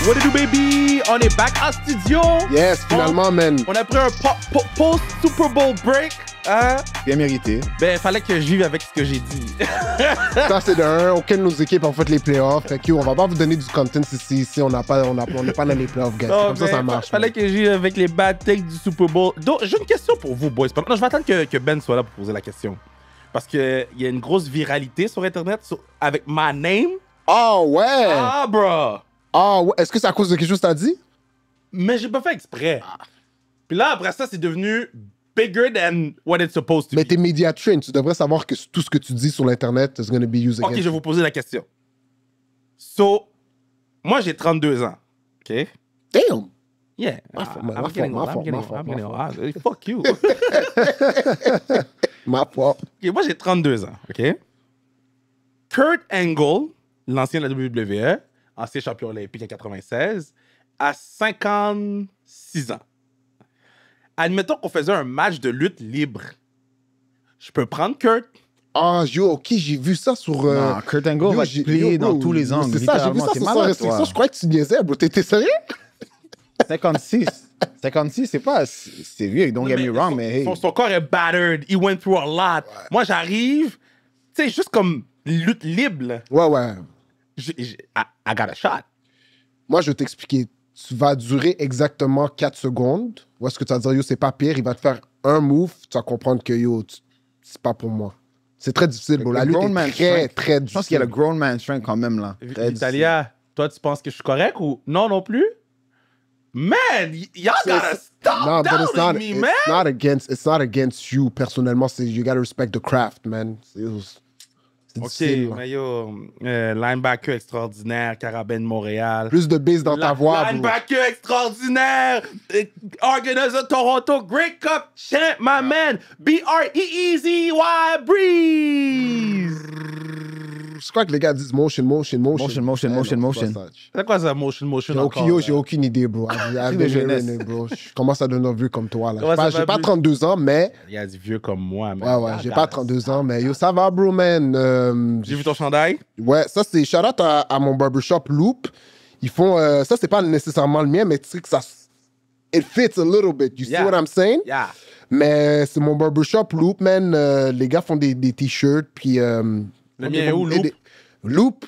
What it do, baby? On est back en studio. Yes, finalement, man. On a pris un post-Super Bowl break. Hein? Bien mérité. Ben, fallait que je vive avec ce que j'ai dit. Ça, c'est de un. Aucune de nos équipes ont fait les playoffs. Fait que, on va pas vous donner du content si on n'est pas dans les playoffs, guys. Non, Comme ça marche. Fallait que je vive avec les bad takes du Super Bowl. Donc, j'ai une question pour vous, boys. Non, je vais attendre que Ben soit là pour poser la question. Parce qu'il y a une grosse viralité sur Internet avec my name. Oh, ouais. Ah, bro. Ah, ouais. Est-ce que c'est à cause de quelque chose que t'as dit? Mais j'ai pas fait exprès. Puis là, après ça, c'est devenu bigger than what it's supposed to Mais be. t'es media trained. Tu devrais savoir que tout ce que tu dis sur l'Internet is going to be used Ok, against je vais vous poser la question. So, moi, j'ai 32 ans. OK? Damn. Yeah. Ma faute. I'm getting old. Fuck you. Ma foi. Ok, moi, j'ai 32 ans. OK? Kurt Angle, l'ancien de la WWE, ancien champion olympique en 96, a 56 ans. Admettons qu'on faisait un match de lutte libre. Je peux prendre Kurt. Ah, yo, ok, j'ai vu ça sur... Non, Kurt Angle va te plier dans tous les angles. C'est ça, j'ai vu ça T'es sur sa malade, restriction. toi. Je croyais que tu niaisais, bro. T'es sérieux? 56. 56, c'est pas... C'est vieux, don't get me wrong, mais hey. Son corps est battered. He went through a lot. Moi, j'arrive, tu sais, juste comme lutte libre. Là. Ouais. I got a shot. Moi, je vais t'expliquer. Tu vas durer exactement 4 secondes. Ou est-ce que tu vas dire, yo, c'est pas pire. Il va te faire un move. Tu vas comprendre que, yo, c'est pas pour moi. C'est très difficile, bro. La lutte est très difficile. Je pense qu'il y a le grown man strength quand même, là. Vitalia, toi, tu penses que je suis correct ou non plus? Man, y'all gotta stop doubting me, man! It's not against you, personnellement. You gotta respect the craft, man. C'est OK, difficile, là. mais yo, linebacker extraordinaire, Carabin de Montréal. Plus de base dans ta voix, bro. Linebacker extraordinaire, organizer Toronto, Great Cup champ, my man, B-R-E-E-Z-Y, Breeze! Je crois que les gars disent motion. Motion. C'est quoi ça, motion J'ai aucune idée, bro. Bro. Je commence à devenir vieux comme toi, là. Ouais, J'ai pas 32 ans, mais... Il y a du vieux comme moi, man. Ouais, j'ai pas 32 ans, mais yo, ça va, bro, man. J'ai vu ton chandail? Ouais, ça, c'est shout-out à mon barbershop Loop. Ils font... ça, c'est pas nécessairement le mien, mais tu sais que ça... It fits a little bit. You see what I'm saying? Yeah. Mais c'est mon barbershop Loop, man. Les gars font des t-shirts, puis... Le mien est où, Loop? Loop.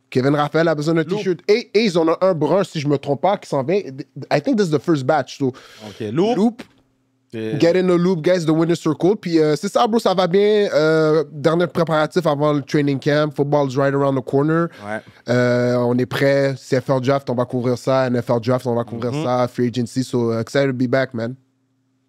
Kevin Raphaël a besoin d'un t-shirt. Et ils en ont un brun, si je me trompe pas, qui s'en vient. I think this is the first batch. So, OK, Loop. Get in the loop, guys, the winner circle. Puis c'est ça, bro, ça va bien. Dernier préparatif avant le training camp. Football's right around the corner. Ouais. On est prêt. CFL Draft, on va couvrir ça. NFL Draft, on va couvrir ça. Free Agency. So excited to be back, man.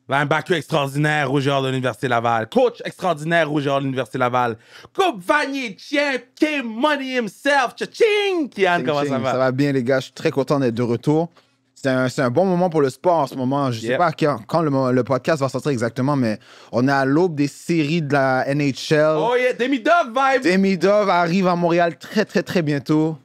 Linebacker extraordinaire, Rougeur de l'Université Laval. Coach extraordinaire, Rougeur de l'Université Laval. Coupe Vanier, champ, K-Money himself. Cha-ching! Kian, comment ça va? Ça va bien, les gars. Je suis très content d'être de retour. C'est un bon moment pour le sport en ce moment. Je sais pas quand le podcast va sortir exactement, mais on est à l'aube des séries de la NHL. Oh yeah, Demi Dove vibe! Demi Dove arrive à Montréal très bientôt.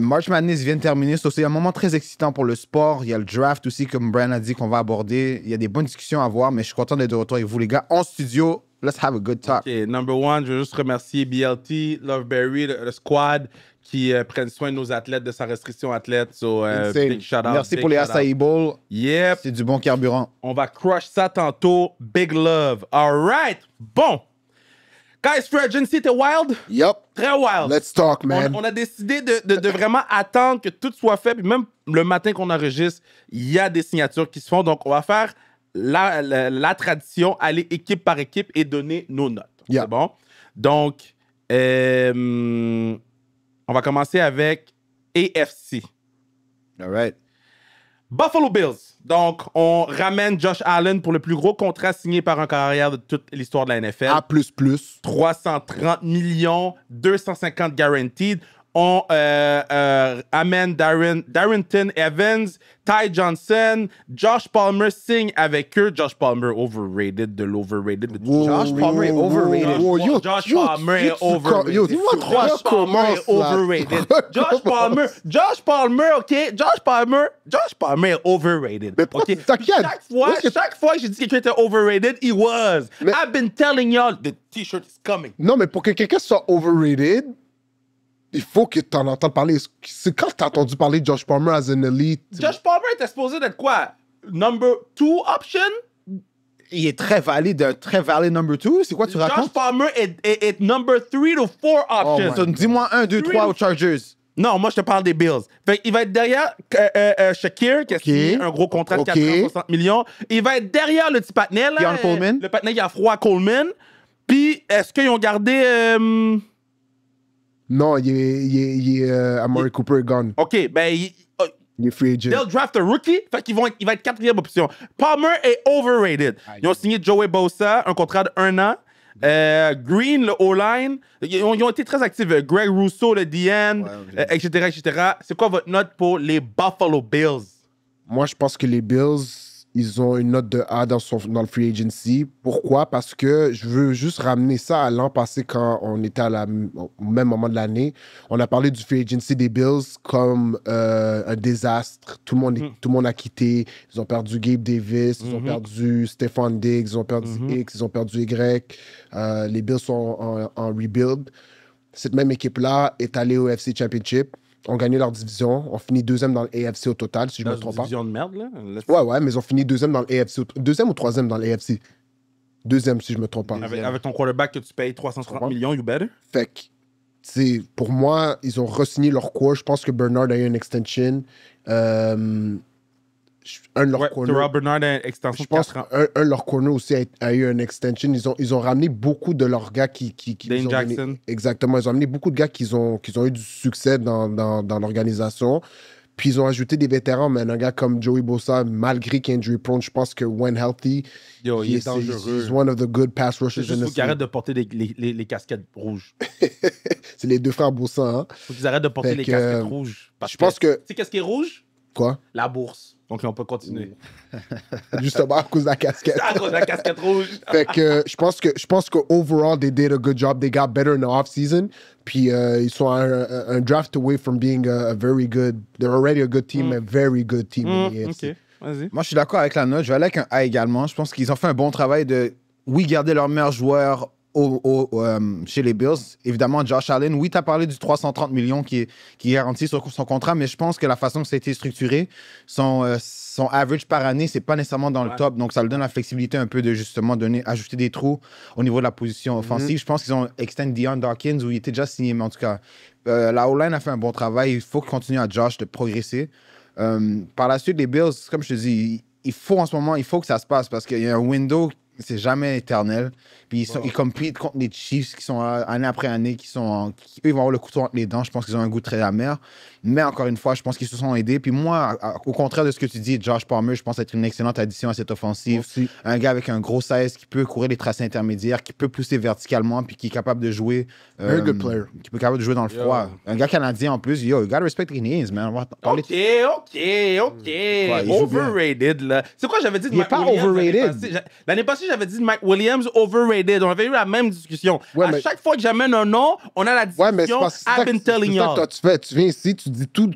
March Madness vient de terminer. C'est un moment très excitant pour le sport. Il y a le draft aussi, comme Brian a dit, qu'on va aborder. Il y a des bonnes discussions à avoir, mais je suis content d'être de retour avec vous, les gars, en studio. Let's have a good talk. OK, number one, je veux juste remercier BLT, Loveberry, le squad qui prennent soin de nos athlètes, de sa restriction athlète. So, big shout out. Merci pour les Acai Bowl. Yep. C'est du bon carburant. On va crush ça tantôt. Big love. All right. Bon. Guys, Free Agency, c'était wild? Yup. Très wild. Let's talk, man. On a décidé de vraiment attendre que tout soit fait. Puis même le matin qu'on enregistre, il y a des signatures qui se font. Donc, on va faire la tradition, aller équipe par équipe et donner nos notes. Yeah. C'est bon? Donc, on va commencer avec AFC. All right. Buffalo Bills. Donc, on ramène Josh Allen pour le plus gros contrat signé par un carrière de toute l'histoire de la NFL. A++. 330 millions, 250 guaranteed. On amène Darrington Evans, Ty Johnson, Josh Palmer signe avec eux. Josh Palmer overrated de l'overrated. Josh Palmer est overrated. Josh Palmer est overrated. Josh Palmer est overrated. Josh Palmer, OK? Josh Palmer est overrated. Mais OK? t'inquiète. Chaque fois que j'ai dit que quelqu'un était overrated, he was. I've been telling y'all, the t-shirt is coming. Non, mais pour que quelqu'un soit overrated, il faut que tu en entendes parler. C'est quand tu as entendu parler de Josh Palmer as an elite? Josh Palmer était supposé d'être quoi? Number 2 option? Il est très valide, un très valide number 2. C'est quoi tu Josh racontes? Palmer est number 3 to 4 option. So, dis-moi 1, 2, 3 aux Chargers. Non, moi, je te parle des Bills. Fait il va être derrière Shakir, qui a signé un gros contrat de 460 millions. Il va être derrière le petit patinet, là. Coleman. Le patinet qui a froid, Coleman. Puis, est-ce qu'ils ont gardé... Non, il est Amari Cooper est gone. OK, ben... Il est free agent. They'll draft a rookie. Fait qu'il va être 4e option. Palmer est overrated. Ils ont signé Joey Bosa, un contrat de 1 an. Green, le O-line. Ils ont été très actifs. Greg Rousseau, le DN, etc., etc. C'est quoi votre note pour les Buffalo Bills? Moi, je pense que les Bills, ils ont une note de A dans le free agency. Pourquoi? Parce que je veux juste ramener ça à l'an passé quand on était au même moment de l'année. On a parlé du free agency des Bills comme un désastre. Tout le monde a quitté. Ils ont perdu Gabe Davis, ils ont perdu Stephon Diggs, ils ont perdu X, ils ont perdu Y. Les Bills sont en rebuild. Cette même équipe-là est allée au FC Championship. Ont gagné leur division. Ont fini 2e dans l'AFC au total, si je ne me trompe pas. Division de merde, là? Ouais, mais ils ont fini 2e dans l'AFC. 2e ou 3e dans l'AFC? 2e, si je ne me trompe pas. Avec ton quarterback que tu payes 330 millions, you better? Fait que, pour moi, ils ont re-signé leur core. Je pense que Bernard a eu une extension. Un de leurs corners. Terrell Bernard a une extension Je pense qu'un de leurs corners aussi a eu une extension. Ils ont ramené beaucoup de leurs gars qui Dane Jackson. Exactement. Ils ont amené beaucoup de gars qui ont eu du succès dans l'organisation. Puis ils ont ajouté des vétérans, mais un gars comme Joey Bosa, malgré qu'il est injury prone, je pense que when healthy, il est dangereux. He's one of the good pass rushers. Il faut qu'ils arrêtent de porter les casquettes rouges. C'est les deux frères Bosa. Hein? Faut qu'ils arrêtent de porter les casquettes rouges. Je pense que... Tu sais qu'est-ce qui est rouge? Quoi? La bourse. Donc, on peut continuer. Justement, à cause de la casquette. À cause de la casquette rouge. Fait que je pense que overall, they did a good job. They got better in the off-season. Puis, ils sont un draft away from being a very good... They're already a good team, a very good team in the AFC. OK, vas-y. Moi, je suis d'accord avec la note. Je vais aller avec un A également. Je pense qu'ils ont fait un bon travail de, oui, garder leurs meilleurs joueurs chez les Bills. Évidemment, Josh Allen, oui, tu as parlé du 330 millions qui est garanti sur son contrat, mais je pense que la façon que ça a été structuré, son average par année, c'est pas nécessairement dans le top, donc ça lui donne la flexibilité un peu de justement ajouter des trous au niveau de la position offensive. Je pense qu'ils ont extend Deion Dawkins, où il était déjà signé, mais en tout cas, la O-line a fait un bon travail. Il faut continuer à Josh de progresser. Par la suite, les Bills, comme je te dis, il faut que ça se passe parce qu'il y a un window, c'est jamais éternel. Puis ils compitent contre les Chiefs qui sont année après année, eux, ils vont avoir le couteau entre les dents. Je pense qu'ils ont un goût très amer. Mais encore une fois, je pense qu'ils se sont aidés. Puis moi, au contraire de ce que tu dis, Josh Palmer, je pense être une excellente addition à cette offensive. Aussi. Un gars avec un gros 16 qui peut courir les tracés intermédiaires, qui peut pousser verticalement, puis qui est capable de jouer. Very good player. Qui peut être capable de jouer dans le froid. Un gars canadien en plus, you gotta respect the Canadians, man. OK. Overrated, là. C'est quoi j'avais dit de Il est Mike pas Williams overrated. L'année passée, j'avais dit de Mike Williams overrated. On avait eu la même discussion. Ouais, Chaque fois que j'amène un nom, on a la Ouais, mais discussion. I've been telling y'all. toi, tu viens ici, tu dis tout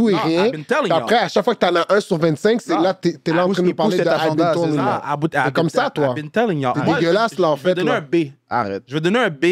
et Non, rien. I've been telling Puis après, à chaque fois que t'en as un sur 25, c'est là, t'es là en train de nous parler de I've been telling you. C'est comme ça, toi. I've been telling y'all. T'es Moi, dégueulasse, là, en Je vais fait. donner là. un B. Arrête. Je vais donner un B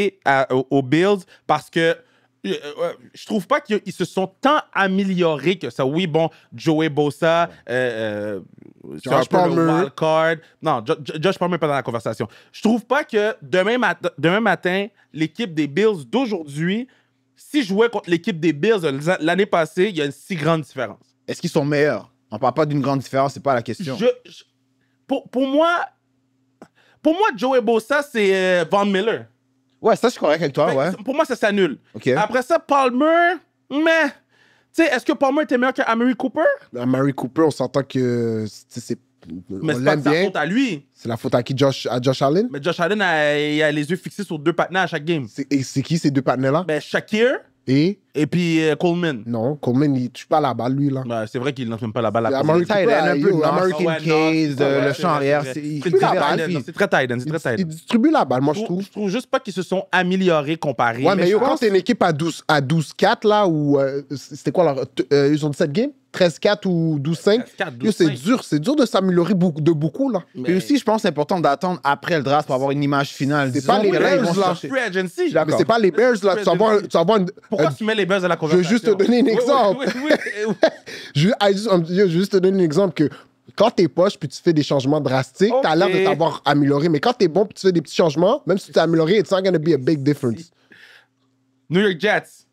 aux Bills parce que je trouve pas qu'ils se sont tant améliorés que ça. Oui, bon, Joey Bosa, c'est un peu Palmer. le wild card. Non, Josh Palmer n'est pas dans la conversation. Je trouve pas que demain matin, l'équipe des Bills d'aujourd'hui, si jouait contre l'équipe des Bills l'année passée, il y a une si grande différence. Est-ce qu'ils sont meilleurs? On parle pas d'une grande différence, c'est pas la question. Pour moi, Joey Bosa, c'est Von Miller. Ouais, ça, je suis correct avec toi, ouais. Pour moi, ça s'annule. OK. Après ça, Palmer, mais... Tu sais, est-ce que Palmer était meilleur qu'Amari Cooper? Amari Cooper, on s'entend que Mais on c'est pas l'aime de sa bien. faute à lui. C'est la faute à qui? Josh Allen? Mais Josh Allen il a les yeux fixés sur 2 partenaires à chaque game. C'est qui ces deux partenaires-là? Ben, Shakir Et puis Coleman. non, Coleman, il touche pas à la balle, lui, là. Ben, c'est vrai qu'il lance même pas la balle à Amari Tight end, Cooper, un peu yo, de American Case, le champ arrière. C'est très tight end. Il distribue la balle, moi, je Je trouve. trouve juste pas qu'ils se sont améliorés comparés. Ouais, mais je yo, quand pense- t'es une équipe à 12-4, là, où... c'était quoi, leur... ils ont 17 games? 13-4 ou 12-5. 13-4, Yo, 12-5. c'est dur de s'améliorer de beaucoup, là. Et aussi, je pense que c'est important d'attendre après le draft pour avoir une image finale. C'est pas les Bears, là. Free agency. Mais c'est pas les Bears, là. Tu vas avoir une... Pourquoi tu mets les Bears à la Je veux conversation? juste te donner un exemple. Oui. Je veux juste te donner un exemple que quand t'es poche puis tu fais des changements drastiques, t'as l'air de t'avoir amélioré. Mais quand t'es bon puis tu fais des petits changements, même si tu t'es amélioré, it's not gonna be a big difference. New York Jets.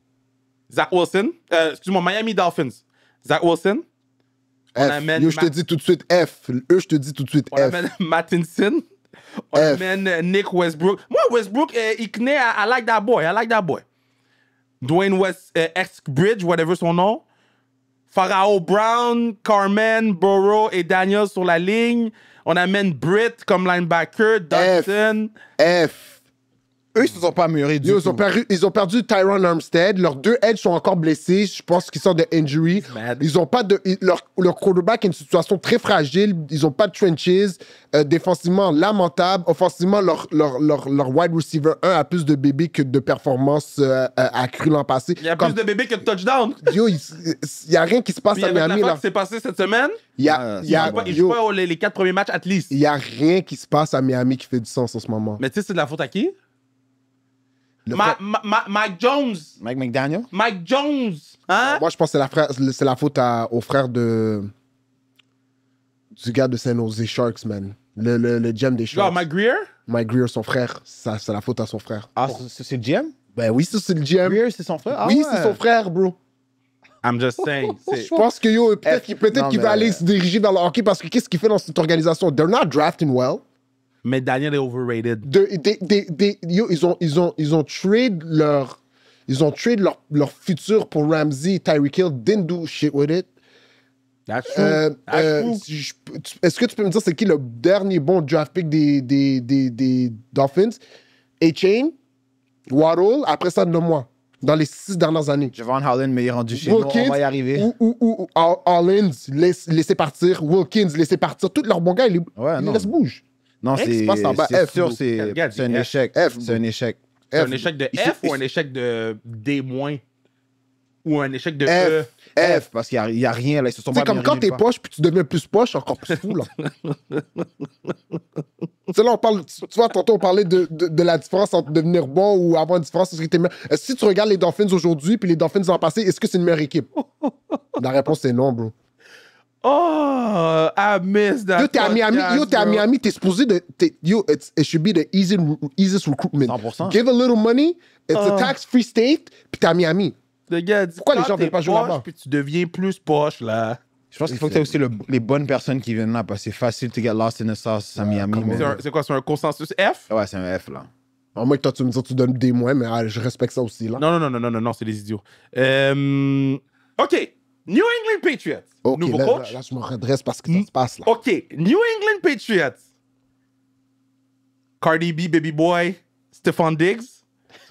Zach Wilson. Excuse-moi, Miami Dolphins. Zach Wilson. On F. amène Yo, je te dis tout de suite F. Je te dis tout de suite On F. amène Mattinson. On F. amène Nick Westbrook. Moi, Westbrook, il connaît, I like that boy. Dwayne X-Bridge, whatever son nom. Pharaoh Brown, Carmen, Burrow et Daniel sur la ligne. On amène Britt comme linebacker, Dodson. F. Eux, ils se sont pas améliorés du Yo, tout. ils ont perdu Tyron Armstead. Leurs deux edges sont encore blessés. Je pense qu'ils sortent de injury. Ils ont pas de... Leur quarterback est une situation très fragile. Ils ont pas de trenches. Défensivement, lamentable. Offensivement, leur wide receiver 1 a plus de bébés que de performances accrues l'an passé. Il y a plus de bébés que de touchdowns. Yo, il y a rien qui se passe Puis à avec Miami, l'affaire là. qui s'est passé cette semaine, Il joue pas les 4 premiers matchs at least. y a rien qui se passe à Miami qui fait du sens en ce moment. Mais tu sais, c'est de la faute à qui? Mike Jones. Mike McDaniel? Mike Jones. Hein? Moi, je pense que c'est la faute au frère du gars de San Jose Sharks, man. Le GM des Genre Sharks. Mike Greer? Mike Greer, son frère. Ça, c'est la faute à son frère. Ah, c'est le GM? Ben oui, ça, c'est le GM. Greer, c'est son frère? Ah, Oui, ouais. c'est son frère, bro. I'm just saying. Je pense que yo, peut-être qu'il va aller se diriger vers le hockey parce que qu'est-ce qu'il fait dans cette organisation? They're not drafting well. Mais Daniel est overrated. Yo, ils ont trade leur futur pour Ramsey, Tyreek Hill, didn't do shit with it. That's true. Est-ce que tu peux me dire c'est qui le dernier bon draft pick des Dolphins? A-Chain, Waddle, après ça, nomme-moi. Dans les 6 dernières années. Javon Holland, mais il est rendu chez nous. On va y arriver. Ou Hollins, laissez partir. Wilkins, laissez partir. Tous leurs bons gars, ils laissent bouge. Non, Rien qui se passe en bas. c'est F, sûr, bro. c'est un échec. F, C'est un échec. C'est un échec de F ou un échec de D-? Ou un échec de E? F, parce qu'il n'y a rien, là. Ils se sont C'est pas comme quand t'es poche, puis tu deviens plus poche, encore plus fou, là. C'est là, on parle, tu vois, tantôt, on parlait de la différence entre devenir bon ou avoir une différence. Si tu regardes les Dolphins aujourd'hui, puis les Dolphins l'an passé, est-ce que c'est une meilleure équipe? La réponse, c'est non, bro. Oh, I miss that. Yo, t'es à Miami, t'es supposé de... it should be the easiest recruitment. 100%. Give a little money, it's a tax-free state, puis t'es à Miami. Le gars dit, Pourquoi les quand gens veulent t'es pas jouer poche, là-bas? puis tu deviens plus poche, là. Je pense qu'il faut que tu aies aussi les bonnes personnes qui viennent là, parce que c'est facile to get lost in the sauce à Miami. mais- C'est quoi, c'est un consensus F? Ouais, c'est un F, là. À moins que toi, tu me dis que tu donnes des moins, mais je respecte ça aussi, là. Non, c'est des idiots. OK. New England Patriots. Ok, Nouveau là, coach. là, je me redresse parce que ça se passe, là. OK. New England Patriots. Cardi B, Baby Boy, Stephon Diggs.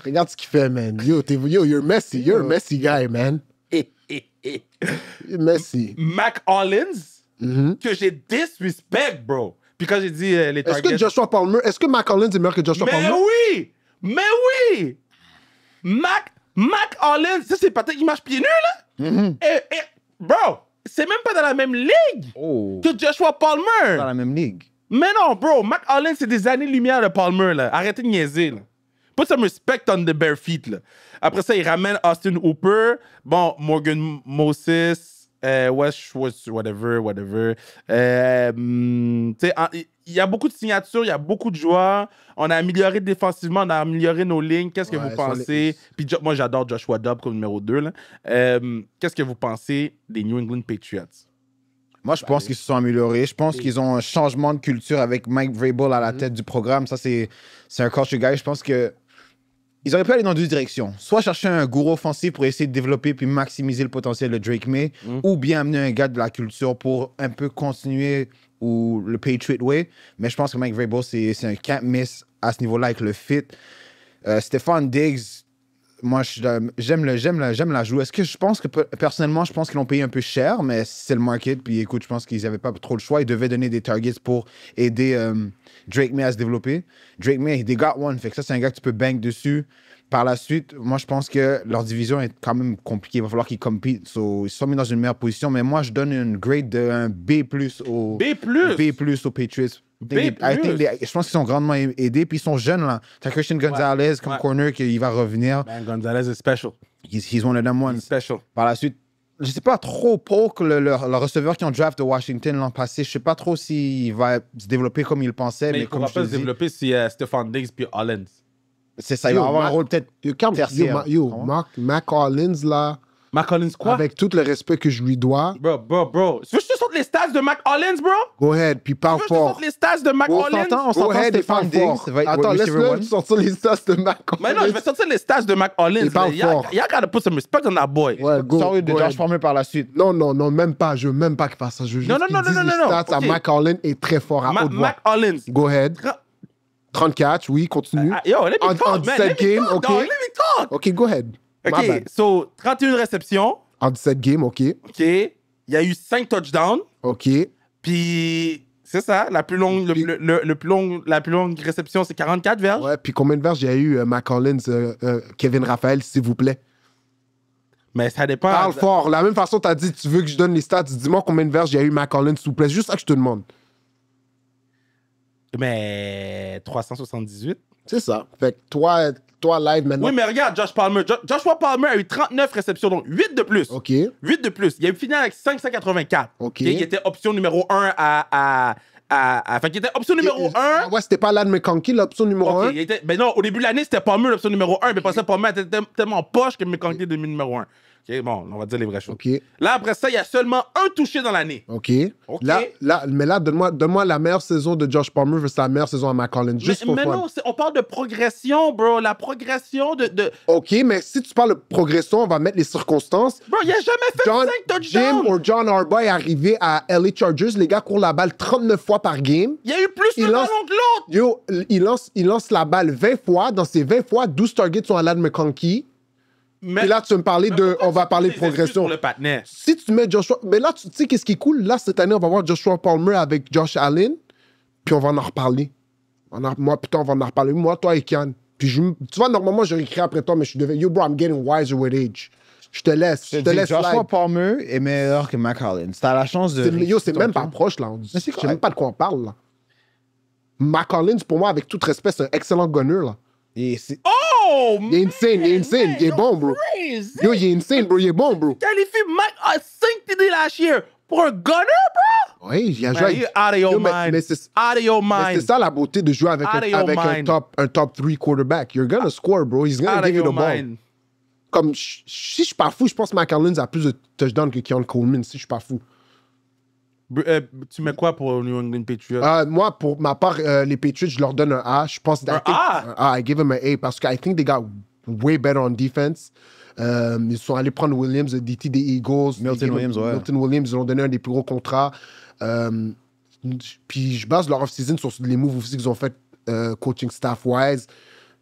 Regarde ce qu'il fait, man. You're messy. You're a messy guy, man. You're messy. Mac Hollins, que j'ai disrespect, bro. Puis quand j'ai dit les Est-ce targets... est-ce que Mac Hollins est meilleur que Joshua Palmer? Mais oui! Mac Hollins, ça c'est peut-être qu'il marche pieds nus, là? Bro, c'est même pas dans la même ligue Oh. que Joshua Palmer. Dans la même ligue. Mais non, bro, Mac Hollins, c'est des années-lumière de Palmer, là. Arrêtez de niaiser, là. Put some respect on the bare feet, là. Après ça, il ramène Austin Hooper. Bon, Morgan Moses, whatever. Tu sais, il y a beaucoup de signatures, il y a beaucoup de joueurs. On a amélioré défensivement, on a amélioré nos lignes. Qu'est-ce que vous pensez? Puis moi, j'adore Joshua Dobbs comme numéro 2, là. Qu'est-ce que vous pensez des New England Patriots? Moi, je pense qu'ils se sont améliorés. Je pense qu'ils ont un changement de culture avec Mike Vrabel à la tête du programme. Ça, c'est un coach guy. Je pense que ils auraient pu aller dans deux directions. Soit chercher un gourou offensif pour essayer de développer puis maximiser le potentiel de Drake May, ou bien amener un gars de la culture pour un peu continuer ou le Patriot Way. Mais je pense que Mike Vrabel, c'est un can't miss à ce niveau-là avec le fit. Stephon Diggs, moi, j'aime la joue. Est-ce que je pense que, personnellement, je pense qu'ils l'ont payé un peu cher, mais c'est le market. Puis écoute, je pense qu'ils n'avaient pas trop le choix. Ils devaient donner des targets pour aider Drake May à se développer. Drake May, they got one. Fait que ça, c'est un gars que tu peux bank dessus. Par la suite, moi, je pense que leur division est quand même compliquée. Il va falloir qu'ils compitent. So, ils sont mis dans une meilleure position. Mais moi, je donne une grade de un B+, aux Patriots. Je pense qu'ils sont grandement aidés. Puis ils sont jeunes, là. T'as Christian Gonzalez comme corner qui va revenir. Man, Gonzalez est special. He's one of them ones. Special. Par la suite, je sais pas trop, Polk, le receveur qui ont draft de Washington l'an passé, je sais pas trop s'il va se développer comme il pensait. Mais il ne pourra pas se développer si Stephon Diggs puis Hollins. C'est ça, il va avoir un rôle peut-être tertiaire. Mac Hollins, là, Mac Hollins quoi? avec tout le respect que je lui dois, Bro. Tu veux que je te sorte les stats de Mac Hollins, bro? go ahead, puis parle Tu veux que je te fort. sorte les stats de Mac Hollins? On s'entend, Go ahead et Stephon parle Diggs. fort. Attends, laisse-le sortir les stats de Mac Hollins. Mais non, je vais sortir les stats de Mac Hollins. Il parle fort. Y'all gotta put some respect on that boy. Ouais, go, Sorry de go Josh ahead. Palmer par la suite. Non, même pas. Je veux même pas qu'il fasse ça. Je veux juste Non, qu'il dise les stats à ok. Mac Hollins est très fort à haute voix. Mac Hollins. Go ahead. 34, oui, continue. Yo, let me En talk, man. 17 Let me games, talk, ok. dog. Let me talk. OK, go ahead. My OK, bad. so 31 réceptions. En 17 games, OK. OK. Il y a eu 5 touchdowns. OK. Puis, c'est ça, la plus longue réception, c'est 44 verges. Ouais, puis combien de verges il y a eu, Mac Hollins, Kevin Raphaël, s'il vous plaît? Mais ça dépend. Parle fort. La même façon, t'as dit, tu veux que je donne les stats, dis-moi combien de verges il y a eu Mac Hollins, s'il vous plaît. C'est juste ça que je te demande. Mais 378. C'est ça. Fait que toi live maintenant. Oui, mais regarde, Josh Palmer. Joshua Palmer a eu 39 réceptions, donc 8 de plus. OK. 8 de plus. Il a fini avec 584. OK. Il était option numéro 1 Enfin, qui était option numéro 1. Ouais, c'était pas Lad McConkey, l'option numéro 1. Ben non, au début de l'année, c'était Palmer l'option numéro 1. Mais après ça, Palmer était tellement poche que McConkey est devenu numéro 1. OK, bon, on va dire les vraies choses. OK. Là, après ça, il y a seulement un touché dans l'année. OK. OK. Là, donne-moi la meilleure saison de Josh Palmer versus la meilleure saison à Mac Hollins. Juste pour Mais fun. non, on parle de progression, bro. La progression de... OK, mais si tu parles de progression, on va mettre les circonstances. Bro, il a jamais fait 5 touchdowns. Jim ou John Harbaugh est arrivé à LA Chargers. Les gars courent la balle 39 fois par game. Il y a eu plus de ballons que l'autre. Yo, il lance la balle 20 fois. Dans ces 20 fois, 12 targets sont à Lad McConkey. Et là, tu veux me parler on va parler de progression. Pour le patinet. Si tu mets Joshua... Mais là, tu sais qu'est-ce qui est cool? Là, cette année, on va voir Joshua Palmer avec Josh Allen. Puis on va en reparler. On va en reparler. Moi, toi et Kian. Puis tu vois, normalement, j'aurais écrit après toi, mais je suis devenu... Yo, bro, I'm getting wiser with age. Je te laisse. Joshua slide. Palmer est meilleur que Mac Hollins. T'as la chance de... C'est même pas proche, là. Je sais même pas de quoi on parle, là. Mac Hollins, pour moi, avec tout respect, c'est un excellent gunner, là. Oh! Il est insane, il est bon, bro. Crazy. Yo, il est insane, bro, il est bon, bro. Qualifie Mac à 5 TD last year pour un gunner, bro? Oui, il a Man, joué. you're out of your mind. Mais c'est Out of your mais mind. c'est ça la beauté de jouer avec, Out of your un mind. top 3 quarterback. You're gonna score, bro. He's gonna Out of give you your the ball. mind. Comme, si je suis pas fou, je pense que Mac Hollins a plus de touchdowns que Keon Coleman, si je suis pas fou. Tu mets quoi pour New England Patriots? Moi, pour ma part, les Patriots, je leur donne un A. Je pense A? I give them an A parce que I think they got way better on defense. Ils sont allés prendre Williams, le DT des Eagles. Milton Williams, ouais. Milton Williams, ils ont donné un des plus gros contrats. Puis je base leur off-season sur les moves aussi qu'ils ont fait coaching staff-wise.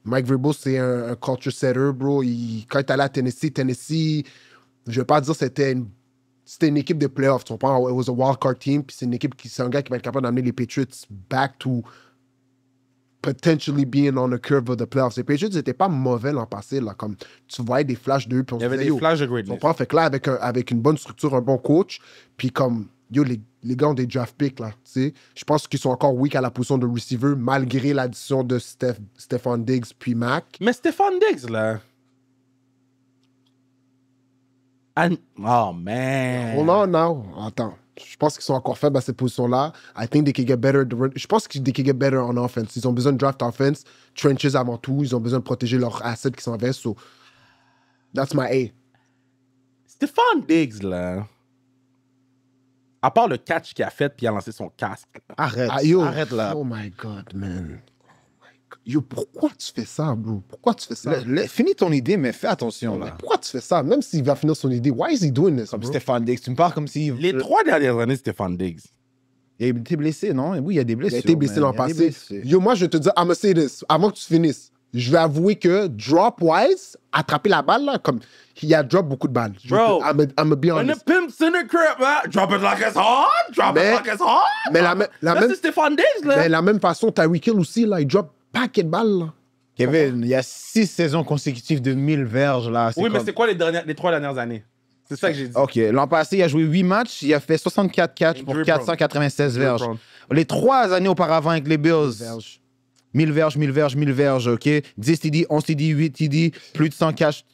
Mike Vrabel, c'est un culture setter, bro. Quand il est allé à Tennessee, je vais pas dire c'était une équipe de playoffs. Tu comprends? It was a wildcard team. Puis c'est un gars qui va être capable d'amener les Patriots back to potentially being on the curve of the playoffs. Les Patriots n'étaient pas mauvais l'an passé. Là, comme tu voyais des flashs d'eux. Il y avait des flashs de greatness. Tu comprends? Fait que là, avec une bonne structure, un bon coach, puis comme, yo, les gars ont des draft picks, là, tu sais. Je pense qu'ils sont encore weak à la position de receiver, malgré l'addition de Stephon Diggs puis Mac. Mais Stephon Diggs, là... Oh, man. Hold on now. Attends. Je pense qu'ils sont encore faibles à cette position-là. I think they can get better. Je pense qu'ils can get better on offense. Ils ont besoin de draft offense, trenches avant tout. Ils ont besoin de protéger leurs assets qui s'en vont. So, that's my A. Stephon Diggs, là... À part le catch qu'il a fait puis il a lancé son casque. Arrête, arrête là. Oh my God, man. Yo, pourquoi tu fais ça, bro? Pourquoi tu fais ça? Finis ton idée, mais fais attention là. Pourquoi tu fais ça? Même s'il va finir son idée, why is he doing this, Comme bro? Stephon Diggs, tu me parles comme si... Les 3 dernières années, Stephon Diggs. Il a été blessé, non? Oui, il y a des blessures. Il a été blessé l'an passé. Yo, moi, je vais te dire, I'm gonna say this, avant que tu finisses. Je vais avouer que drop-wise, attraper la balle, là, comme, il a drop beaucoup de balles. Bro, I'm gonna be When honest. the pimp's in the crib, man, drop it like it's hot, drop it like it's hot. Mais la même... C'est Stephon Diggs, là. Mais la même façon, Tyreek Hill aussi, là, il drop paquet de balles, là. Kevin, il y a 6 saisons consécutives de 1000 verges, là. Oui, mais c'est quoi les 3 dernières années? C'est ça que j'ai dit. OK. L'an passé, il a joué 8 matchs. Il a fait 64 catchs pour 496 verges. Les 3 années auparavant avec les Bills, 1000 verges, 1000 verges, 1000 verges, OK? 10 TD, 11 TD, 8 TD, plus de 100 catchs.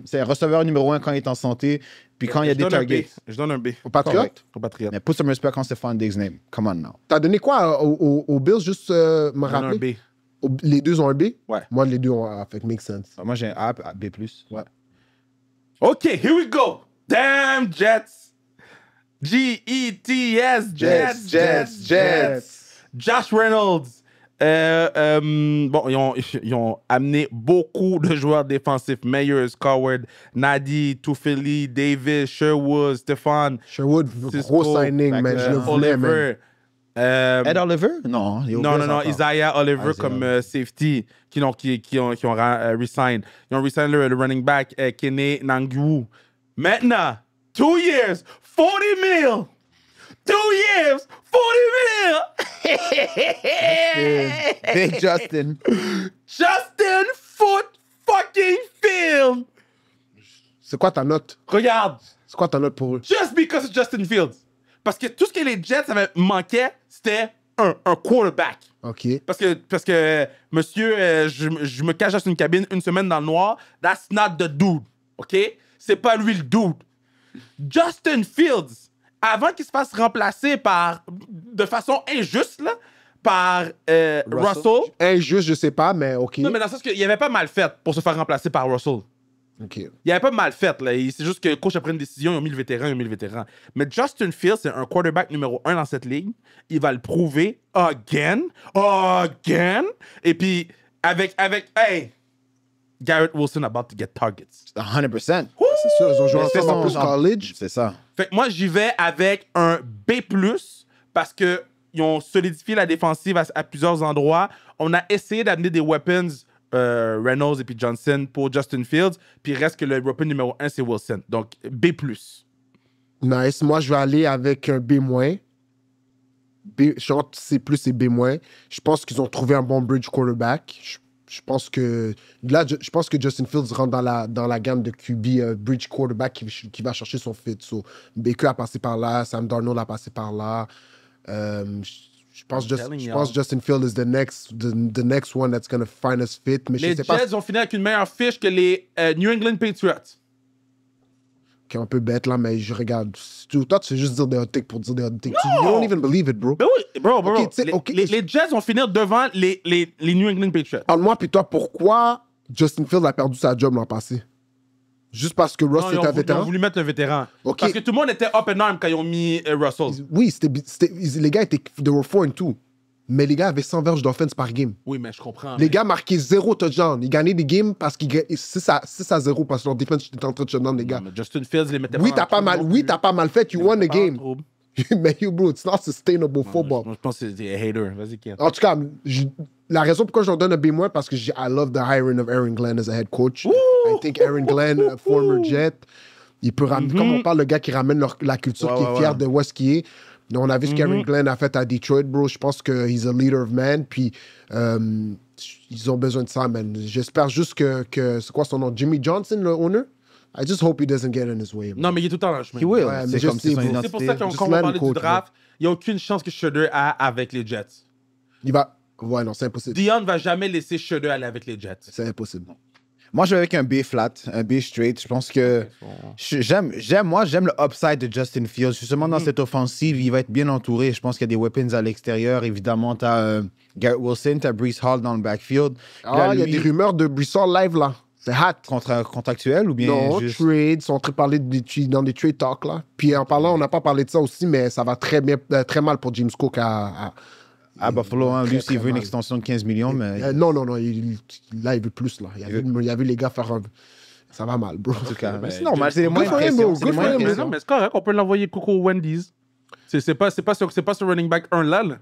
C'est receveur numéro 1 quand il est en santé. Puis quand il y a des targets. Je donne un B. Au Patriot? Au Patriot. Mais put some respect on Stephon Diggs' name. Come on now. T'as donné quoi aux Bills, juste me rappeler? Un B. Les deux ont un B? Ouais. Moi, les deux ont fait make sense. Moi, j'ai un A, B+. Ouais. OK, here we go. Damn Jets. G-E-T-S. Jets. Josh Reynolds. Bon, ils ont amené beaucoup de joueurs défensifs. Meyers, Coward, Nadi, Toufeli, Davis, Sherwood, Stephon. Sherwood, gros signing, man. Je le voulais, man. Ed Oliver? Non. Non. Isaiah Oliver comme safety qui ont re-sign. Ils ont re-sign le running back Kene Nangu. Maintenant, 2 years, 40 mil. 2 years, 40 mil. Big Justin. Justin fucking Fields. C'est quoi ta note? Regarde. C'est quoi ta note pour eux? Just because of Justin Fields. Parce que tout ce que les Jets avaient manqué, c'était un quarterback. OK. Parce que monsieur, je me cache dans une cabine une semaine dans le noir. That's not the dude. OK? C'est pas lui le dude. Justin Fields, avant qu'il se fasse remplacer de façon injuste, là, par Russell. Injuste, je sais pas, mais OK. Non, mais dans le sens qu'il avait pas mal fait pour se faire remplacer par Russell. OK. Il avait pas mal fait, là. C'est juste que le coach a pris une décision, ils ont mis le vétéran. Mais Justin Fields, c'est un quarterback numéro 1 dans cette ligue. Il va le prouver again. Et puis, hey, Garrett Wilson about to get targets. 100%. C'est sûr, ils ont joué ensemble en plus college. C'est ça. Fait que moi, j'y vais avec un B+, parce qu'ils ont solidifié la défensive à plusieurs endroits. On a essayé d'amener des weapons, Reynolds et puis Johnson pour Justin Fields, puis il reste que le weapon numéro 1, c'est Wilson. Donc, B+. Nice. Moi, je vais aller avec un B-. Je suis entre C+ et B-. Je pense qu'ils ont trouvé un bon bridge quarterback. Je pense que Justin Fields rentre dans la gamme de QB bridge quarterback qui va chercher son fit. So, Baker a passé par là, Sam Darnold a passé par là. Je pense Justin Fields is the next one that's going to find us fit. Mais les Jets ont fini avec une meilleure fiche que les New England Patriots. Qui est un peu bête là, mais je regarde. Toi, tu sais juste dire des hot takes pour dire des hot takes. You don't even believe it, bro. Ben oui, bro. Okay, les Jets vont finir devant les New England Patriots. Parle-moi, puis toi, pourquoi Justin Fields a perdu sa job l'an passé? Juste parce que Russ était un vétéran? Ils ont voulu mettre le vétéran. Okay. Parce que tout le monde était up and arm quand ils ont mis Russell. Oui, les gars étaient... They were 4-2. Mais les gars avaient 100 verges d'offense par game. Oui, mais je comprends. Les gars marquaient 0 touchdown. Ils gagnaient des games parce qu'ils gagnaient 6-0 parce que leur défense était en train de shutdown, les gars. Non, mais Justin Fields les mettait t'as pas mal fait. You won the game. Mais bro, it's not sustainable football. Je pense que c'est un hater. Vas-y, Ken. En tout cas, la raison pourquoi je leur donne un B-, parce que I love the hiring of Aaron Glenn as a head coach. I think Aaron Glenn, a former Jet, il peut ramener, comme on parle, le gars qui ramène la culture, qui est fier de où est-ce qu'il est. Donc, on a vu ce qu'Aaron Glenn a fait à Detroit, bro. Je pense que he's a leader of man. Puis, ils ont besoin de ça, man. J'espère juste que c'est quoi son nom? Jimmy Johnson, le owner? I just hope he doesn't get in his way. Non, mais il est tout le temps dans le chemin. He will. Ouais, c'est comme si son identité. C'est pour ça qu'on va parler du draft. Il n'y a aucune chance que Shudder a avec les Jets. Il va... Ouais, non, c'est impossible. Dion ne va jamais laisser Shudder aller avec les Jets. C'est impossible. Moi, je vais avec un B flat, un B straight. Je pense que j'aime le upside de Justin Fields. Justement, dans cette offensive, il va être bien entouré. Je pense qu'il y a des weapons à l'extérieur. Évidemment, tu as Garrett Wilson, tu as Breece Hall dans le backfield. Il y a des rumeurs de Breece Hall live, là. C'est hot. Contractuel ou bien non, juste... trade. Ils sont en train de parler dans des trade talks, là. Puis en parlant, on n'a pas parlé de ça aussi, mais ça va très mal pour James Cook à Buffalo, hein. Lui, s'il veut une extension de 15 millions, mais... Non. Là, il veut plus, là. Il a vu les gars faire un... Ça va mal, bro. En tout cas, c'est normal. C'est les moins de pression. Mais c'est correct. On peut l'envoyer Coco Wendy's. C'est pas ce running back 1 là.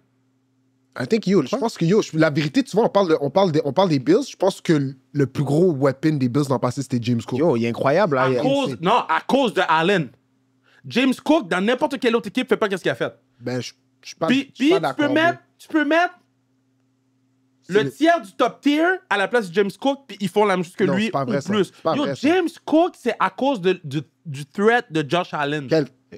I think, je pense que, la vérité, tu vois, on parle des Bills. Je pense que le plus gros weapon des Bills dans le passé, c'était James Cook. Il est incroyable. Là. À cause de Allen. James Cook, dans n'importe quelle autre équipe, fait pas ce qu'il a fait. Ben, je suis pas d'accord. Tu peux mettre Le tiers du top tier à la place de James Cook, puis ils font la même chose que Non, lui c'est pas vrai, ou ça. plus. C'est pas Yo, vrai, ça. James Cook, c'est à cause du threat de Josh Allen.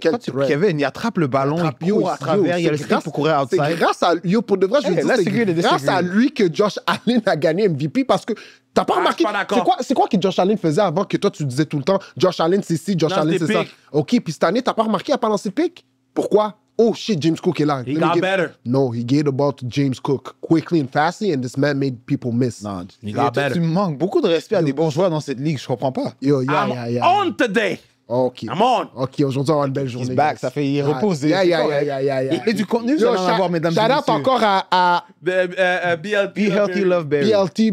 Quel threat. Kevin, il attrape le ballon, il court à travers, il y a le stick pour courir outside. C'est grâce à lui, pour de vrai, je veux dire, let's c'est agree to grâce disagree. à lui que Josh Allen a gagné MVP parce que t'as pas Ah, remarqué. je suis pas d'accord. C'est quoi que Josh Allen faisait avant que toi tu disais tout le temps Josh Allen c'est ci, Josh Lance Allen des c'est ça. pics. Ok, puis cette année, t'as pas remarqué à pas lancer de pick? Pourquoi? Oh shit, James Cook est là. He got better. No, he gave the ball to James Cook quickly and fastly, and this man made people miss. Non, Il toi, got better. tu manques beaucoup de respect à des bons joueurs dans cette ligue, je comprends pas. Yo, I'm yeah. on today. Ok. I'm on. Ok, aujourd'hui, on va avoir une belle journée. He's back, guys. ça fait y reposer. Yeah. Et du contenu, vous Yo, allez en avoir, mesdames et shout out messieurs. encore à BLT. Be healthy, love Berry. BLT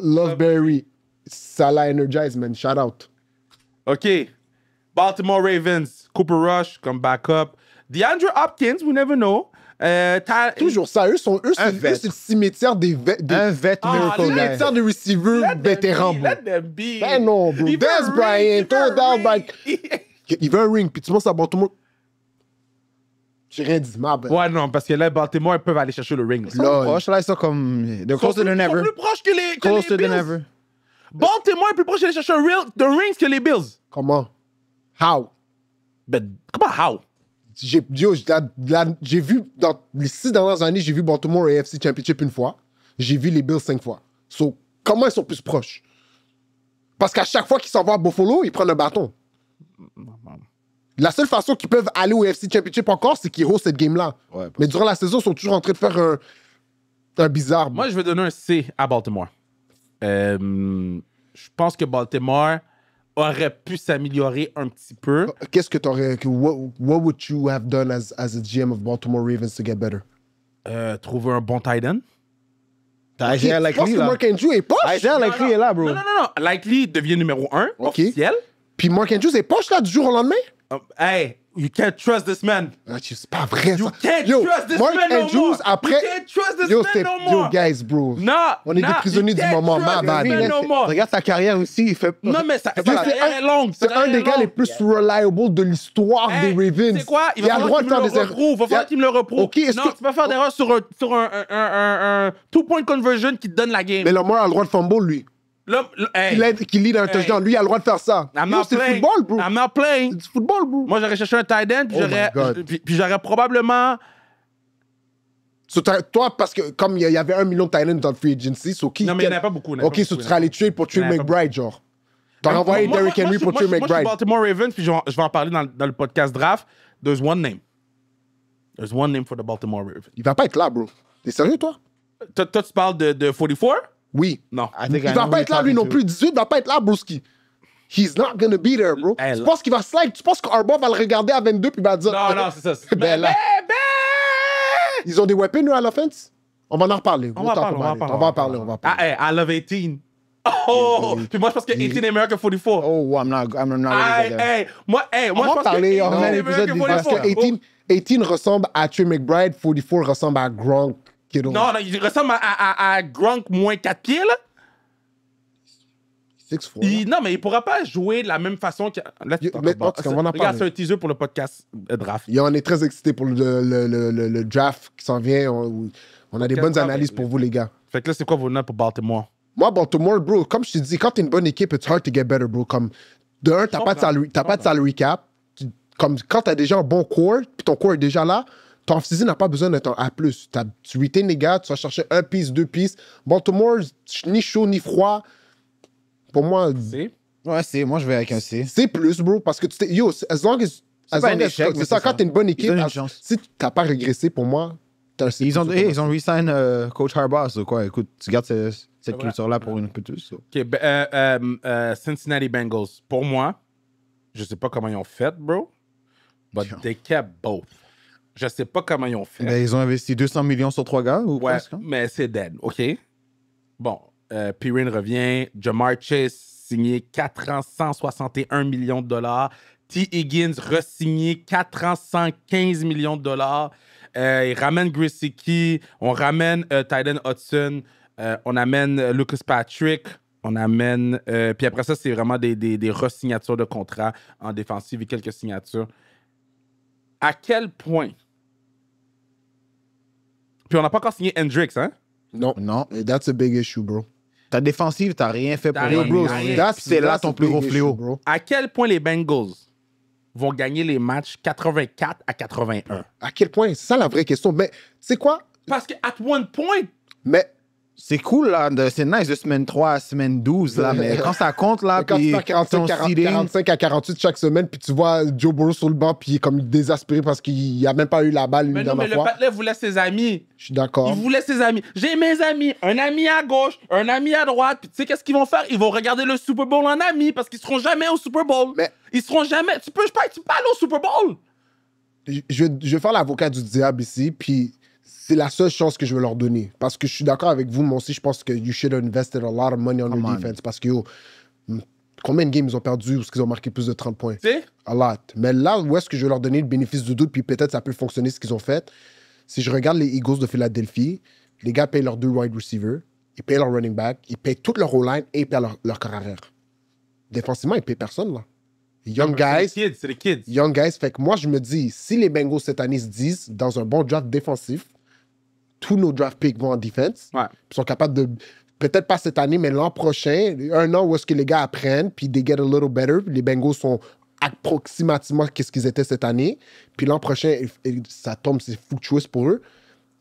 Loveberry. Ça l'a energize, man. Shout out. OK. Baltimore Ravens. Cooper Rush comme backup. DeAndre Hopkins, we never know. Toujours ça. Eux, Un vet. c'est le cimetière des Un vet miracle let- guy. cimetière de receivers vétérans, bro. Let them be. Ben non, bro. Il veut Des un Bryant, ring, il veut un Odell ring. Il veut un ring, puis tu penses à Baltimore. J'ai rien dit, ma bad. Ouais, non, parce que là, Baltimore, ils peuvent aller chercher le ring. Ils sont proches, là, ils sont comme... They're closer than Ils sont ever. plus proches que les Closer Bills. than ever. Baltimore est plus proche d'aller chercher the rings que les Bills. Comment? How? Ben, comment how? J'ai vu, dans les 6 dernières années, j'ai vu Baltimore et AFC Championship une fois. J'ai vu les Bills 5 fois. So, comment ils sont plus proches? Parce qu'à chaque fois qu'ils s'en vont à Buffalo, ils prennent un bâton. La seule façon qu'ils peuvent aller au AFC Championship encore, c'est qu'ils hostent cette game-là. Ouais, Mais durant la saison, ils sont toujours en train de faire un bizarre. Moi, je vais donner un C à Baltimore. Je pense que Baltimore aurait pu s'améliorer un petit peu. Qu'est-ce que t'aurais... What would you have done as a GM of Baltimore Ravens to get better? Trouver un bon tight end. T'as Isaiah Je pense Likely, que là. Mark Andrews est poche. Isaiah Likely est là, bro. Non. Likely devient numéro 1, Ok. officiel. Puis Mark Andrews est poche, là, du jour au lendemain? Hey, you can't trust this man. Ah, c'est pas vrai, You ça. can't Yo, trust this Mark man no Andrews, more. après... You can't trust this Yo, man c'est... no Yo, more. guys, bro. Non, On est des prisonniers du moment, my bad. Man no more. Regarde sa carrière aussi, il fait... Non, mais ça, Yo, sa carrière est longue. C'est un des gars les plus reliable de l'histoire Hey, des Ravens. C'est quoi? Il a va le falloir droit qu'il de me faire le des reprouve. Il va falloir qu'il me le reprouve. Ok, est-ce Non, que- tu peux pas faire d'erreur sur un two-point conversion qui te donne la game. Mais Lamar a le droit de fumble, lui. Hey, Qui lead un touchdown. Lui, il a le droit de faire ça. I'm Yo, not c'est le playing. football, bro. I'm not playing. C'est du football, bro. Moi, j'aurais cherché un tight end, puis Oh my God. puis j'aurais probablement... Toi, parce que comme il y avait 1 million de talents dans le free agency, qui... Non, mais il n'y en a pas beaucoup. Ok, so tu serais allé trade pour Trey Il y en a pas McBride, genre. T'as renvoyé Moi, Derrick Henry pour Trey Moi, je suis McBride. Baltimore Ravens, puis je vais en parler dans le podcast draft. There's one name. There's one name for the Baltimore Ravens. Il va pas être là, bro. T'es sérieux, toi? Toi, tu parles de 44? Oui. Non. Il va pas être là, lui non plus. 18 va pas être là, broski. He's not gonna be there, bro. Hey, Tu là. penses qu'il va slide? Tu penses qu'Arbaugh va le regarder à 22 puis va dire... Non, c'est ça. Ben là. Ils ont des weapons, eux, à l'offense? On va en reparler. On va en parler. Ah, hey, I love 18. Oh! Puis moi, je pense que 18 est meilleur que 44. Oh, I'm not Hey, moi, On je va pense parler, que on a 18 est l'épisode meilleur que des- Parce que 44. 18 ressemble à Trey McBride, 44 ressemble à Gronk. Kittle. Non, il ressemble à Gronk moins 4 pieds, là. 6'4". Non, mais il pourra pas jouer de la même façon que... Là, tu Mais, en tout cas, on va en Regarde, parler. c'est un teaser pour le podcast draft. Et on est très excités pour le draft qui s'en vient. On a des bonnes analyses pour vous, les gars. Fait que là, c'est quoi vos notes pour Baltimore? Moi, Baltimore, bro, comme je te dis, quand t'es une bonne équipe, it's hard to get better, bro. Comme, de un, t'as pas de salary cap. Comme, quand t'as déjà un bon core, puis ton core est déjà là, ton off-season n'a pas besoin d'être un A+. Tu retain les gars, tu vas chercher 1 piece, 2 pieces. Baltimore, ni chaud, ni froid. Pour moi, C'est? Ouais, c'est... Moi, je vais avec un C. c'est plus, bro, parce que tu t'es... Yo, as long as... pas un échec, mais c'est ça, c'est quand ça. t'es une bonne Ils équipe, donnent une chance. si t'as pas régressé, pour moi, t'as un C+. Ils ont re-sign Coach Harbaugh, so quoi. Écoute, tu gardes cette culture-là pour une peu plus. So. OK, Cincinnati Bengals. Pour moi, je sais pas comment ils ont fait, bro, but they kept both. Je sais pas comment ils ont fait. Ben, ils ont investi 200 millions sur 3 gars, ou Ouais, presque, hein? mais c'est dead, OK? Bon, Pirin revient. Jamar Chase, signé 4 ans, 161 millions de dollars. T. Higgins, re-signé 4 ans, 115 millions de dollars. Ils ramènent Gesicki, on ramène Tyden Hudson, on amène Lucas Patrick, on amène... puis après ça, c'est vraiment des re-signatures de contrats en défensive et quelques signatures. À quel point... Puis on n'a pas encore signé Hendricks, hein? Non. Et that's a big issue, bro. Ta défensive, t'as rien fait pour rien, bro. rien. C'est là ton plus gros fléau. Bro. À quel point les Bengals vont gagner les matchs 84-81? À quel point? C'est ça la vraie question. Mais c'est quoi? Parce qu'à one point, Mais C'est cool, là. C'est nice de semaine 3 à semaine 12, là. Mais quand ça compte, là, quand tu puis fais 45 à 48 chaque semaine, puis tu vois Joe Burrow sur le banc, puis il est comme désespéré parce qu'il n'a même pas eu la balle une mais non, mais dernière le fois. Patlet voulait ses amis. Je suis d'accord. Il voulait ses amis. J'ai mes amis. Un ami à gauche, un ami à droite. Puis tu sais qu'est-ce qu'ils vont faire? Ils vont regarder le Super Bowl en ami parce qu'ils seront jamais au Super Bowl. Mais- Ils seront jamais... Tu peux pas aller au Super Bowl. Je vais faire l'avocat du diable ici, puis c'est la seule chance que je vais leur donner. Parce que je suis d'accord avec vous, moi aussi, je pense que you should have invested a lot of money on your defense. Parce que, combien de games ils ont perdu ou est-ce qu'ils ont marqué plus de 30 points? Tu sais? A lot. Mais là, où est-ce que je vais leur donner le bénéfice du doute, puis peut-être ça peut fonctionner ce qu'ils ont fait? Si je regarde les Eagles de Philadelphie, les gars payent leurs 2 wide receivers, ils payent leur running back, ils payent toute leur O-line et ils payent leur corps arrière. Défensivement, ils payent personne, là. Young guys, C'est les kids. young guys. Fait que moi, je me dis, si les Bengals cette année se disent, dans un bon draft défensif, tous nos draft picks vont en defense, Ouais. ils sont capables de, peut-être pas cette année, mais l'an prochain, un an où est-ce que les gars apprennent, puis they get a little better, puis les Bengals sont approximativement qu'est-ce qu'ils étaient cette année, puis l'an prochain, ça tombe, c'est fluctuous pour eux,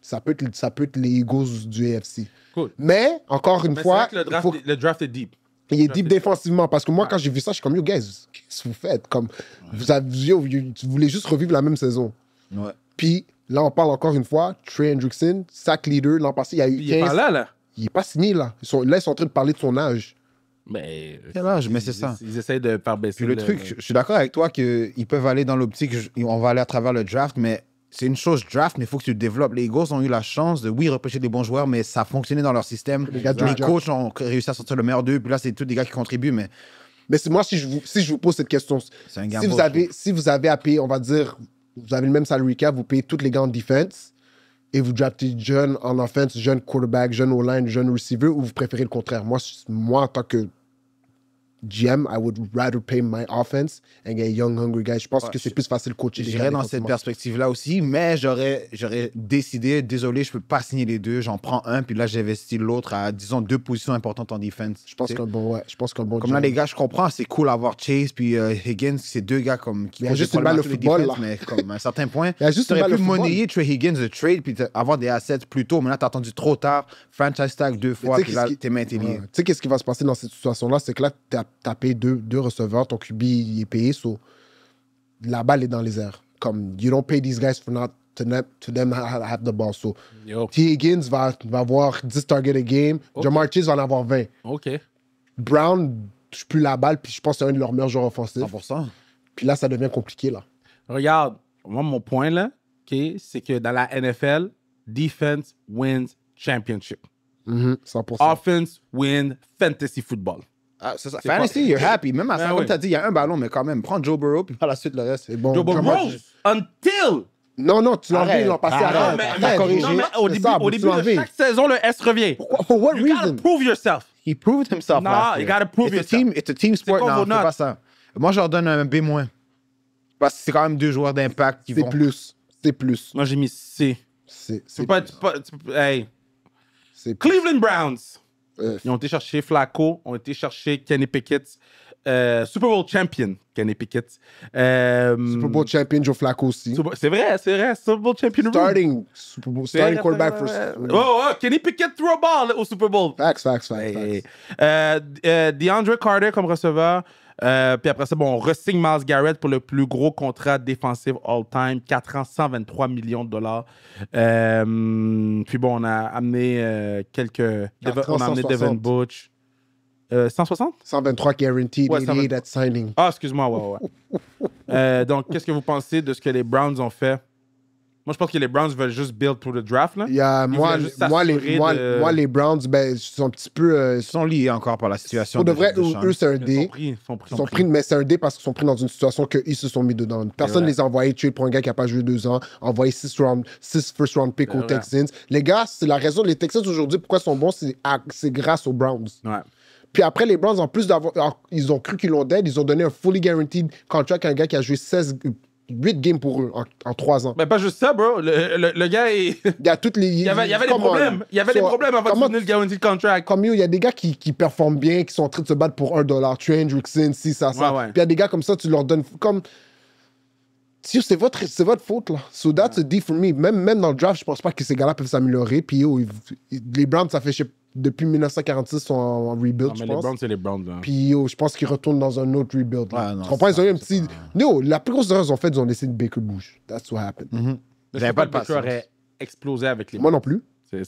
ça peut être les Eagles du AFC. Cool. Mais, encore une Mais fois, c'est vrai que le draft est deep. il est deep défensivement, parce que moi, quand j'ai vu ça, je suis comme, yo, guys, qu'est-ce que vous faites? Comme, vous voulez juste revivre la même saison. Ouais. Puis, là, on parle encore une fois, Trey Hendrickson, sack leader, l'an passé, il y a eu 15... Il est pas là. Il est pas signé, là. Ils sont en train de parler de son âge. Mais... Quel âge? Mais c'est ça. Ils essayent de faire baisser Puis le truc, je suis d'accord avec toi qu'ils peuvent aller dans l'optique, on va aller à travers le draft, mais c'est une chose draft, mais il faut que tu le développes. Les Eagles ont eu la chance de, oui, repêcher des bons joueurs, mais ça a fonctionné dans leur système. Les gars de Les draft. coachs ont réussi à sortir le meilleur d'eux, puis là, c'est tous des gars qui contribuent, mais Mais moi, si je vous pose cette question, c'est un si gamble. vous avez à payer, on va dire, vous avez le même salary cap, vous payez tous les gars en defense, et vous draftez jeune en offense, jeune quarterback, jeune O-line, jeune receiver, ou vous préférez le contraire? Moi, en tant que GM, I would rather pay my offense and get young, hungry guys. Je pense que c'est plus facile de coacher les gars J'irais dans cette défensivement. perspective-là aussi, mais j'aurais décidé, désolé, je peux pas signer les deux, j'en prends un, puis là, j'investis l'autre à, disons, 2 positions importantes en defense. Je pense qu'un bon, ouais. Je pense qu'un bon Comme là, GM. les gars, je comprends, c'est cool d'avoir Chase puis Higgins, c'est deux gars comme qui Il y a causent juste des une balle problèmes au à tous les football, defenses, mais comme à un certain point, Il y a juste tu une aurais balle pu au football. monnayer Trey Higgins de trade puis avoir des assets plus tôt, mais là, t'as attendu trop tard, franchise tag 2 fois, Mais tu sais puis là, qu'est-ce qui- tes mains étaient liées. Tu sais, qu'est-ce qui va se passer dans cette situation-là? C'est que là, t'as payé deux receveurs, ton QB, il est payé, so, la balle est dans les airs. Comme, you don't pay these guys for not to them have the ball. So, Yo. T. Higgins va avoir 10 targets a game, Ok. Jamar Chase va en avoir 20. OK. Brown touche plus la balle, puis je pense que c'est un de leurs meilleurs joueurs offensifs. 100%. Puis là, ça devient compliqué, là. Regarde, moi, mon point, là, OK, c'est que dans la NFL, defense wins championship. 100%. Offense wins fantasy football. Ah, c'est ça. C'est Fantasy, you're happy. Même à ça, Ben comme oui. t'as dit, il y a un ballon, mais quand même, prends Joe Burrow, puis par la suite, le reste. C'est bon. Joe Jamar Burrow, Chase. until... Non, tu l'as enlevé Arrête. l'an passé. Arrête. Arrête. Non, mais, Arrête. t'as corrigé. non, mais au C'est début, ça, au tu début l'as de enlevé. chaque saison, le S revient. Pourquoi? For what You gotta reason? prove yourself. He proved himself. Nah, last you year. gotta prove It's a yourself. it's a team sport. quoi Non, vos c'est notes? pas ça. Moi, je leur donne un B-. Parce que c'est quand même 2 joueurs d'impact qui C'est vont... plus. C'est plus. Moi, j'ai mis C. C'est Hey, c'est plus. Cleveland Browns. Euh, Ils ont été chercher Flacco, ont été chercher Kenny Pickett, Super Bowl champion Kenny Pickett. Super Bowl champion Joe Flacco aussi. C'est vrai, Super Bowl champion. Starting Super Bowl, starting quarterback for. Oh, Kenny Pickett threw a ball au Super Bowl. Facts. Hey. DeAndre Carter comme receveur. Puis après ça, bon, on re-signe Myles Garrett pour le plus gros contrat défensif all-time, 4 ans, 123 millions de dollars. Puis bon, on a amené on a amené 160. Devin Butch. 160? 123 guaranteed, Ouais, 88 at signing. Ah, excuse-moi, ouais. Donc, qu'est-ce que vous pensez de ce que les Browns ont fait? Moi, je pense que les Browns veulent juste build pour le draft, là. Il y a, Ils moi, voulaient juste moi, s'assurer moi, les Browns, ben, ils sont un petit peu. Ils sont liés encore par la situation. Pour de vrai, Sean. eux, c'est un Ils sont D. pris. Ils sont pris, mais c'est un D parce qu'ils sont pris dans une situation qu'ils se sont mis dedans. Personne ne vrai. les a envoyés tuer pour un gars qui n'a pas joué 2 ans, envoyer 6 first round pick aux vrai. Texans. Les gars, c'est la raison. Les Texans aujourd'hui, pourquoi ils sont bons, c'est grâce aux Browns. Ouais. Puis après, les Browns, en plus d'avoir. Ils ont cru qu'ils l'ont dead, ils ont donné un fully guaranteed contract à un gars qui a joué 8 games pour eux en 3 ans. Mais pas juste ça, bro. Le gars, il Il y a toutes les... y avait des problèmes. Il y avait des problèmes avant de signer le guaranteed contract. Comme il y a des gars qui performent bien, qui sont en train de se battre pour $1. Trey Hendrickson, si, ça. Ouais. Puis il y a des gars comme ça, tu leur donnes... Comme... C'est votre faute, là. So that's a D for me. Même dans le draft, je pense pas que ces gars-là peuvent s'améliorer. Puis les Browns, ça fait, depuis 1946, sont en rebuild, Non, je mais pense. les Browns, c'est les Browns. Là. Puis je pense qu'ils retournent dans un autre rebuild. Là. Ouais, non, tu comprends? Ils ont eu un c'est petit... La plus grosse erreur qu'ils ont faite, ils ont laissé Baker bouge. That's what happened. J'avais pas de Baker aurait explosé avec les Moi non plus.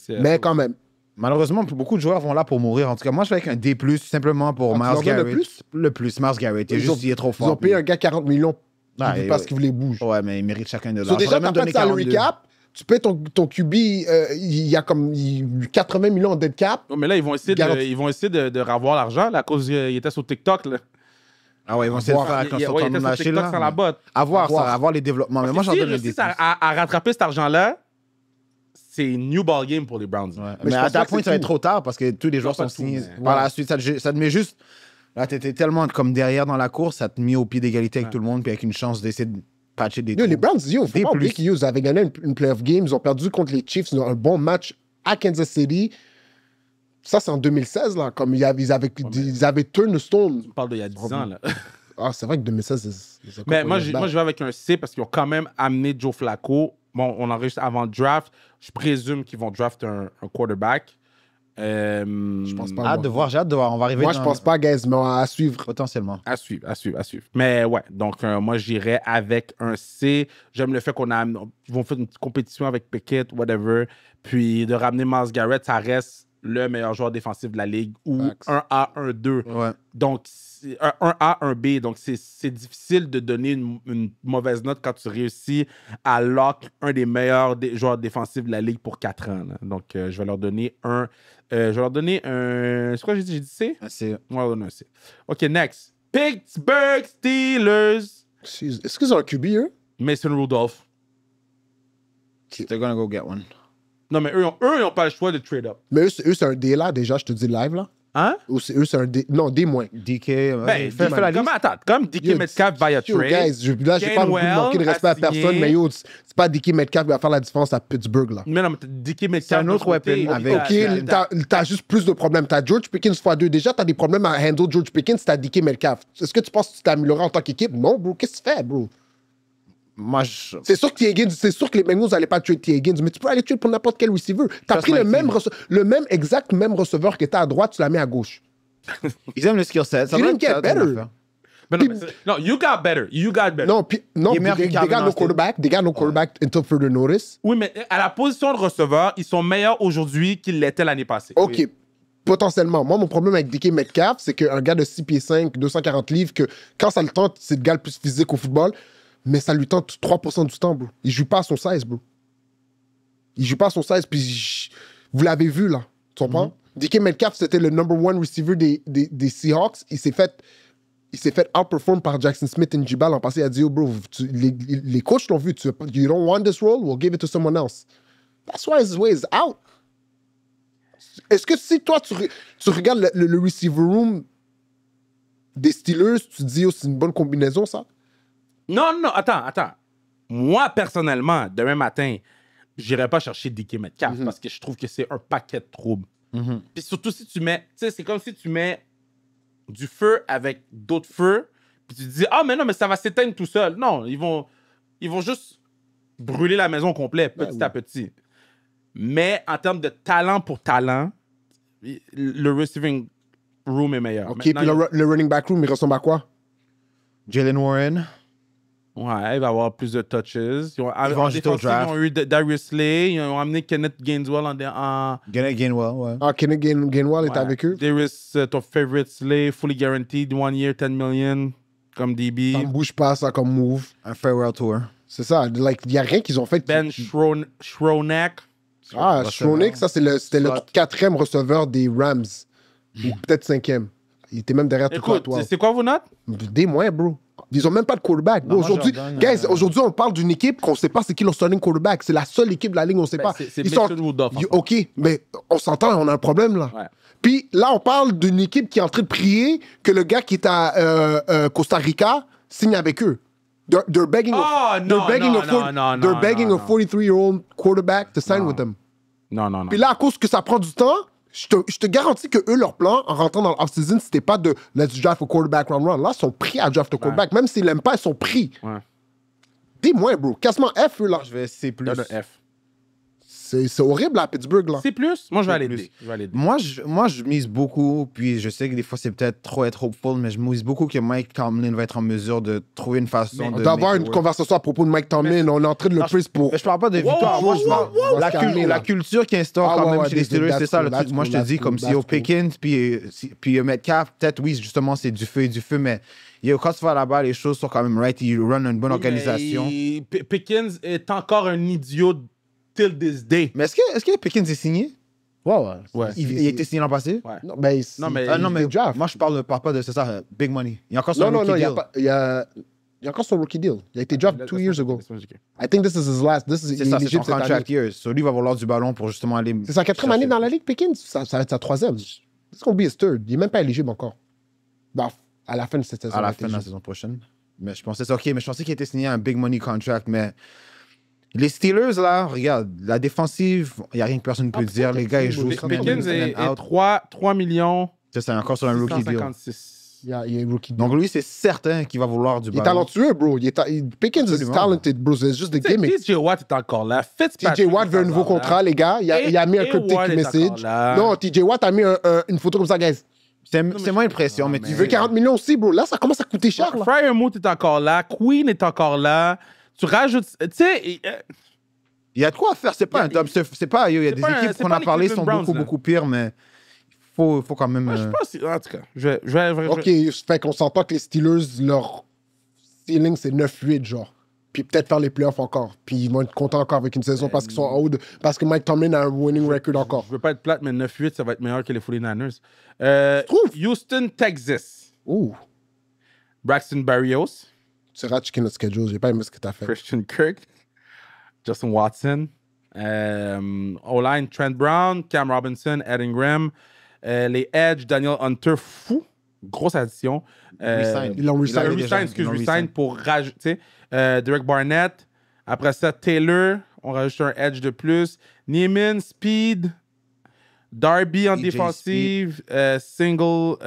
Mais quand même. Malheureusement, beaucoup de joueurs vont là pour mourir. En tout cas, moi, je vais avec un D+, simplement pour Myles tu leur donnes Garrett. Le plus, Myles Garrett. Il est trop fort. Ils ont payé un gars 40 millions Ouais, parce qu'il voulait bouger. Ouais, mais il mérite chacun de So l'argent. déjà, t'as pas de salary cap. Tu payes ton QB, il y a comme 80 millions en dead cap. Mais là, ils vont essayer de revoir l'argent là, à cause qu'il était sur TikTok. Là. Ah ouais, ils vont essayer de faire Il était sur machine TikTok sans la botte. À voir les développements. Mais moi, j'en donne un D+. À rattraper cet argent-là, c'est new ball game pour les Browns. Ouais. Mais Mais je à pense ta pas que point, c'est ça va être tout. trop tard parce que tous les joueurs pas sont tout, signés. mais- Par la suite, ça te met juste. Là, t'étais tellement comme derrière dans la course, ça te met au pied d'égalité avec tout le monde, puis avec une chance d'essayer de patcher des Les trous. Browns, faut Des pas oublier plus. qu'ils avaient gagné une playoff game. Ils ont perdu contre les Chiefs. Ils ont un bon match à Kansas City. Ça, c'est en 2016, là. Comme ils avaient turn the stone. On parle d'il y a 10 ans. Là. Ah, c'est vrai que 2016, c'est Mais moi, je vais avec un C parce qu'ils ont quand même amené Joe Flacco. Bon, on enregistre avant le draft. Je présume qu'ils vont draft un quarterback. Je pense pas. J'ai hâte de voir. On va arriver Moi, je pense pas, guys, mais à suivre. Potentiellement. À suivre. Mais ouais, donc moi, j'irais avec un C. J'aime le fait ils vont faire une petite compétition avec Pickett, whatever. Puis de ramener Myles Garrett, ça reste le meilleur joueur défensif de la ligue ou un A, un 2. Ouais. Donc, un A, un B. Donc, c'est difficile de donner une mauvaise note quand tu réussis à lock un des meilleurs joueurs défensifs de la ligue pour 4 ans. Là. Donc, je vais leur donner un... C'est quoi j'ai dit C? C'est... On va leur donner un C. OK, next. Pittsburgh Steelers. Est-ce qu'ils ont un QB, eux? Mason Rudolph. They're gonna go get one. Non, mais eux, ils n'ont pas le choix de trade up. Mais eux, c'est un D, là, déjà, je te dis live, là. Hein? Ou eux, c'est un D... Non, D-. DK, Ben, fais la liste. comme DK Yo, Metcalf via Yo, trade. guys, là, j'ai pas Gainwell manqué de respect a à personne, signé. mais yo, c'est pas DK Metcalf qui va faire la différence à Pittsburgh, là. Mais non, mais DK Metcalf. C'est un autre weapon avec- OK, t'as juste plus de problèmes. T'as George Pickens x2. Déjà, t'as des problèmes à handle George Pickens, t'as DK Metcalf. Est-ce que tu penses que tu t'es amélioré en tant qu'équipe? Non, bro. Qu'est-ce que tu fais, bro? Moi, C'est sûr que les Bengals n'allaient pas trade T. Higgins, mais tu peux aller trade pour n'importe quel receiver. T'as Just pris my team. le même receveur que t'as à droite, tu l'as mis à gauche. ils aiment le skill set. Ça You va didn't être- get ça va être better. une affaire. Mais non, non, you got better. Non, Il est meilleur que they Calvin got no Austin. quarterback. They got no quarterback until further notice. Oui, mais à la position de receveur, ils sont meilleurs aujourd'hui qu'ils l'étaient l'année passée. OK. Oui. Potentiellement. Moi, mon problème avec DK Metcalf, c'est qu'un gars de 6 pieds 5, 240 livres, que quand ça le tente, c'est le gars le plus physique au football, mais ça lui tente 3% du temps, bro. Il joue pas à son 16, bro. Il joue pas à son 16, puis vous l'avez vu, là. Tu comprends? DK Metcalf, c'était le number one receiver des Seahawks. Il s'est fait outperform par Jackson Smith et Njibal l'an passé. Il a dit, oh, bro, les coachs l'ont vu. You don't want this role? We'll give it to someone else. That's why his way is out. Est-ce que si toi, tu regardes le receiver room des Steelers, tu te dis, oh, c'est une bonne combinaison, ça? Non, attends. Moi, personnellement, demain matin, j'irai pas chercher DK Metcalf parce que je trouve que c'est un paquet de troubles. Puis surtout si tu mets... Tu sais, c'est comme si tu mets du feu avec d'autres feux, puis tu te dis, ah, mais non, mais ça va s'éteindre tout seul. Non, ils vont juste brûler la maison complète, petit à petit. Mais en termes de talent pour talent, le receiving room est meilleur. OK, puis le running back room, il ressemble à quoi? Jalen Warren. Ouais, il va avoir plus de touches. Ils ont ajouter au draft. Ils ont eu Darius Slay, ils ont amené Kenneth Gainswell en Gainwell, ouais. Ah, Kenneth Gainwell est avec eux? Darius, ton favorite Slay, fully guaranteed, 1 year, 10 million, comme DB. Ça ne bouge pas, ça, comme move. Un farewell tour. C'est ça. Like, il n'y a rien qu'ils ont fait. Ben Schronek. Ah, Schronek, ça, c'était le 4e receveur des Rams. Ou peut-être 5e. Il était même derrière tout Écoute, toi. c'est quoi vos notes? Des moins, bro. Ils ont même pas de quarterback. Bro. Non, moi, Aujourd'hui, je leur donne, guys, aujourd'hui, on parle d'une équipe qu'on sait pas c'est qui leur starting quarterback. C'est la seule équipe de la ligue, on sait pas. C'est Ils Mason sont... Rudolph. en fait. OK, mais on s'entend, on a un problème, là. Ouais. Puis là, on parle d'une équipe qui est en train de prier que le gars qui est à Costa Rica signe avec eux. They're begging a 43-year-old quarterback to sign with them. Non. Puis là, à cause que ça prend du temps, je te garantis que eux, leur plan, en rentrant dans l'off-season, c'était pas de let's draft a quarterback round one. Là, ils sont pris à draft a quarterback. Même s'ils l'aiment pas, ils sont pris. Ouais. Dis moins, bro. Quasiment F, eux, là. Je vais C+. F. C'est horrible, à Pittsburgh, là. C+, moi, je vais aller C+. D. Moi, je mise beaucoup, puis je sais que des fois, c'est peut-être trop être hopeful, mais je mise beaucoup que Mike Tomlin va être en mesure de trouver une façon de... D'avoir une conversation à propos de Mike Tomlin, on est en train de le prise pour... Mais je parle pas de victoire. Moi, je parle la culture qui instaure quand même chez les Steelers, c'est ça le truc. Moi, je te dis, comme si au Pickens, puis Metcalf, peut-être, oui, justement, c'est du feu et du feu, mais quand tu vas là-bas, les choses sont quand même right, ils run une bonne organisation. Pickens est encore un idiot till this day. Mais est-ce que Pickens est signé? Ouais. Il a été signé l'an passé? Ouais. Non, mais draft. Moi, je parle pas de ça, big money. Il y a encore son Non, rookie deal. il y a encore son rookie deal. Il a été draft 2 years ago. I think this is his last. C'est ça, c'est son contract year. So, lui va vouloir du ballon pour justement aller... C'est sa 4e année dans la ligue, Pickens. Ça va être sa 3e. It's gonna be his third. Il est même pas éligible encore. Bah, à la fin de cette saison. À la fin de la saison prochaine. Mais je pensais qu'il était signé un big money contract, mais... Les Steelers, là, regarde, la défensive, il n'y a rien que personne ne peut dire. Les gars, ils jouent Pickens est 3 millions. C'est ça, encore sur un rookie deal. 656. Il y a un rookie deal. Donc lui, c'est certain qu'il va vouloir du ballon. ballon. Il est talentueux, bro. Pickens is talented, bro. C'est juste des gimmicks. TJ Watt est encore là. TJ Watt veut un nouveau contrat, les gars. Il a mis un cryptic message. Non, TJ Watt a mis une photo comme ça, guys. C'est moins une pression, mais tu veux 40 millions aussi, bro. Là, ça commence à coûter cher. Freiermuth est encore là. Queen est encore là. Tu rajoutes... Tu sais... Il y a de quoi faire, c'est pas un top. C'est pas, il y a des équipes qu'on a parlé sont beaucoup pires, mais il faut quand même. Moi, je pense, en tout cas, je vais. Ok, fait qu'on s'entend que les Steelers, leur ceiling, c'est 9-8, genre. Puis peut-être faire les playoffs encore. Puis ils vont être contents encore avec une saison parce qu'ils sont en haut parce que Mike Tomlin a un winning record encore. Je veux pas être plate, mais 9-8, ça va être meilleur que les 49ers. Houston, Texas. Ouh. Braxton Berrios. Tu rates checker notre schedule, j'ai pas aimé ce que t'as fait. Christian Kirk. Justin Watson, O-line, Trent Brown, Cam Robinson, Ed Ingram, les Edge, Daniel Hunter, fou, grosse addition. Ils l'ont resign pour rajouter. Derek Barnett. Après ça, Taylor, on rajoute un Edge de plus. Neiman, Speed, Darby en défensive, Stinglitz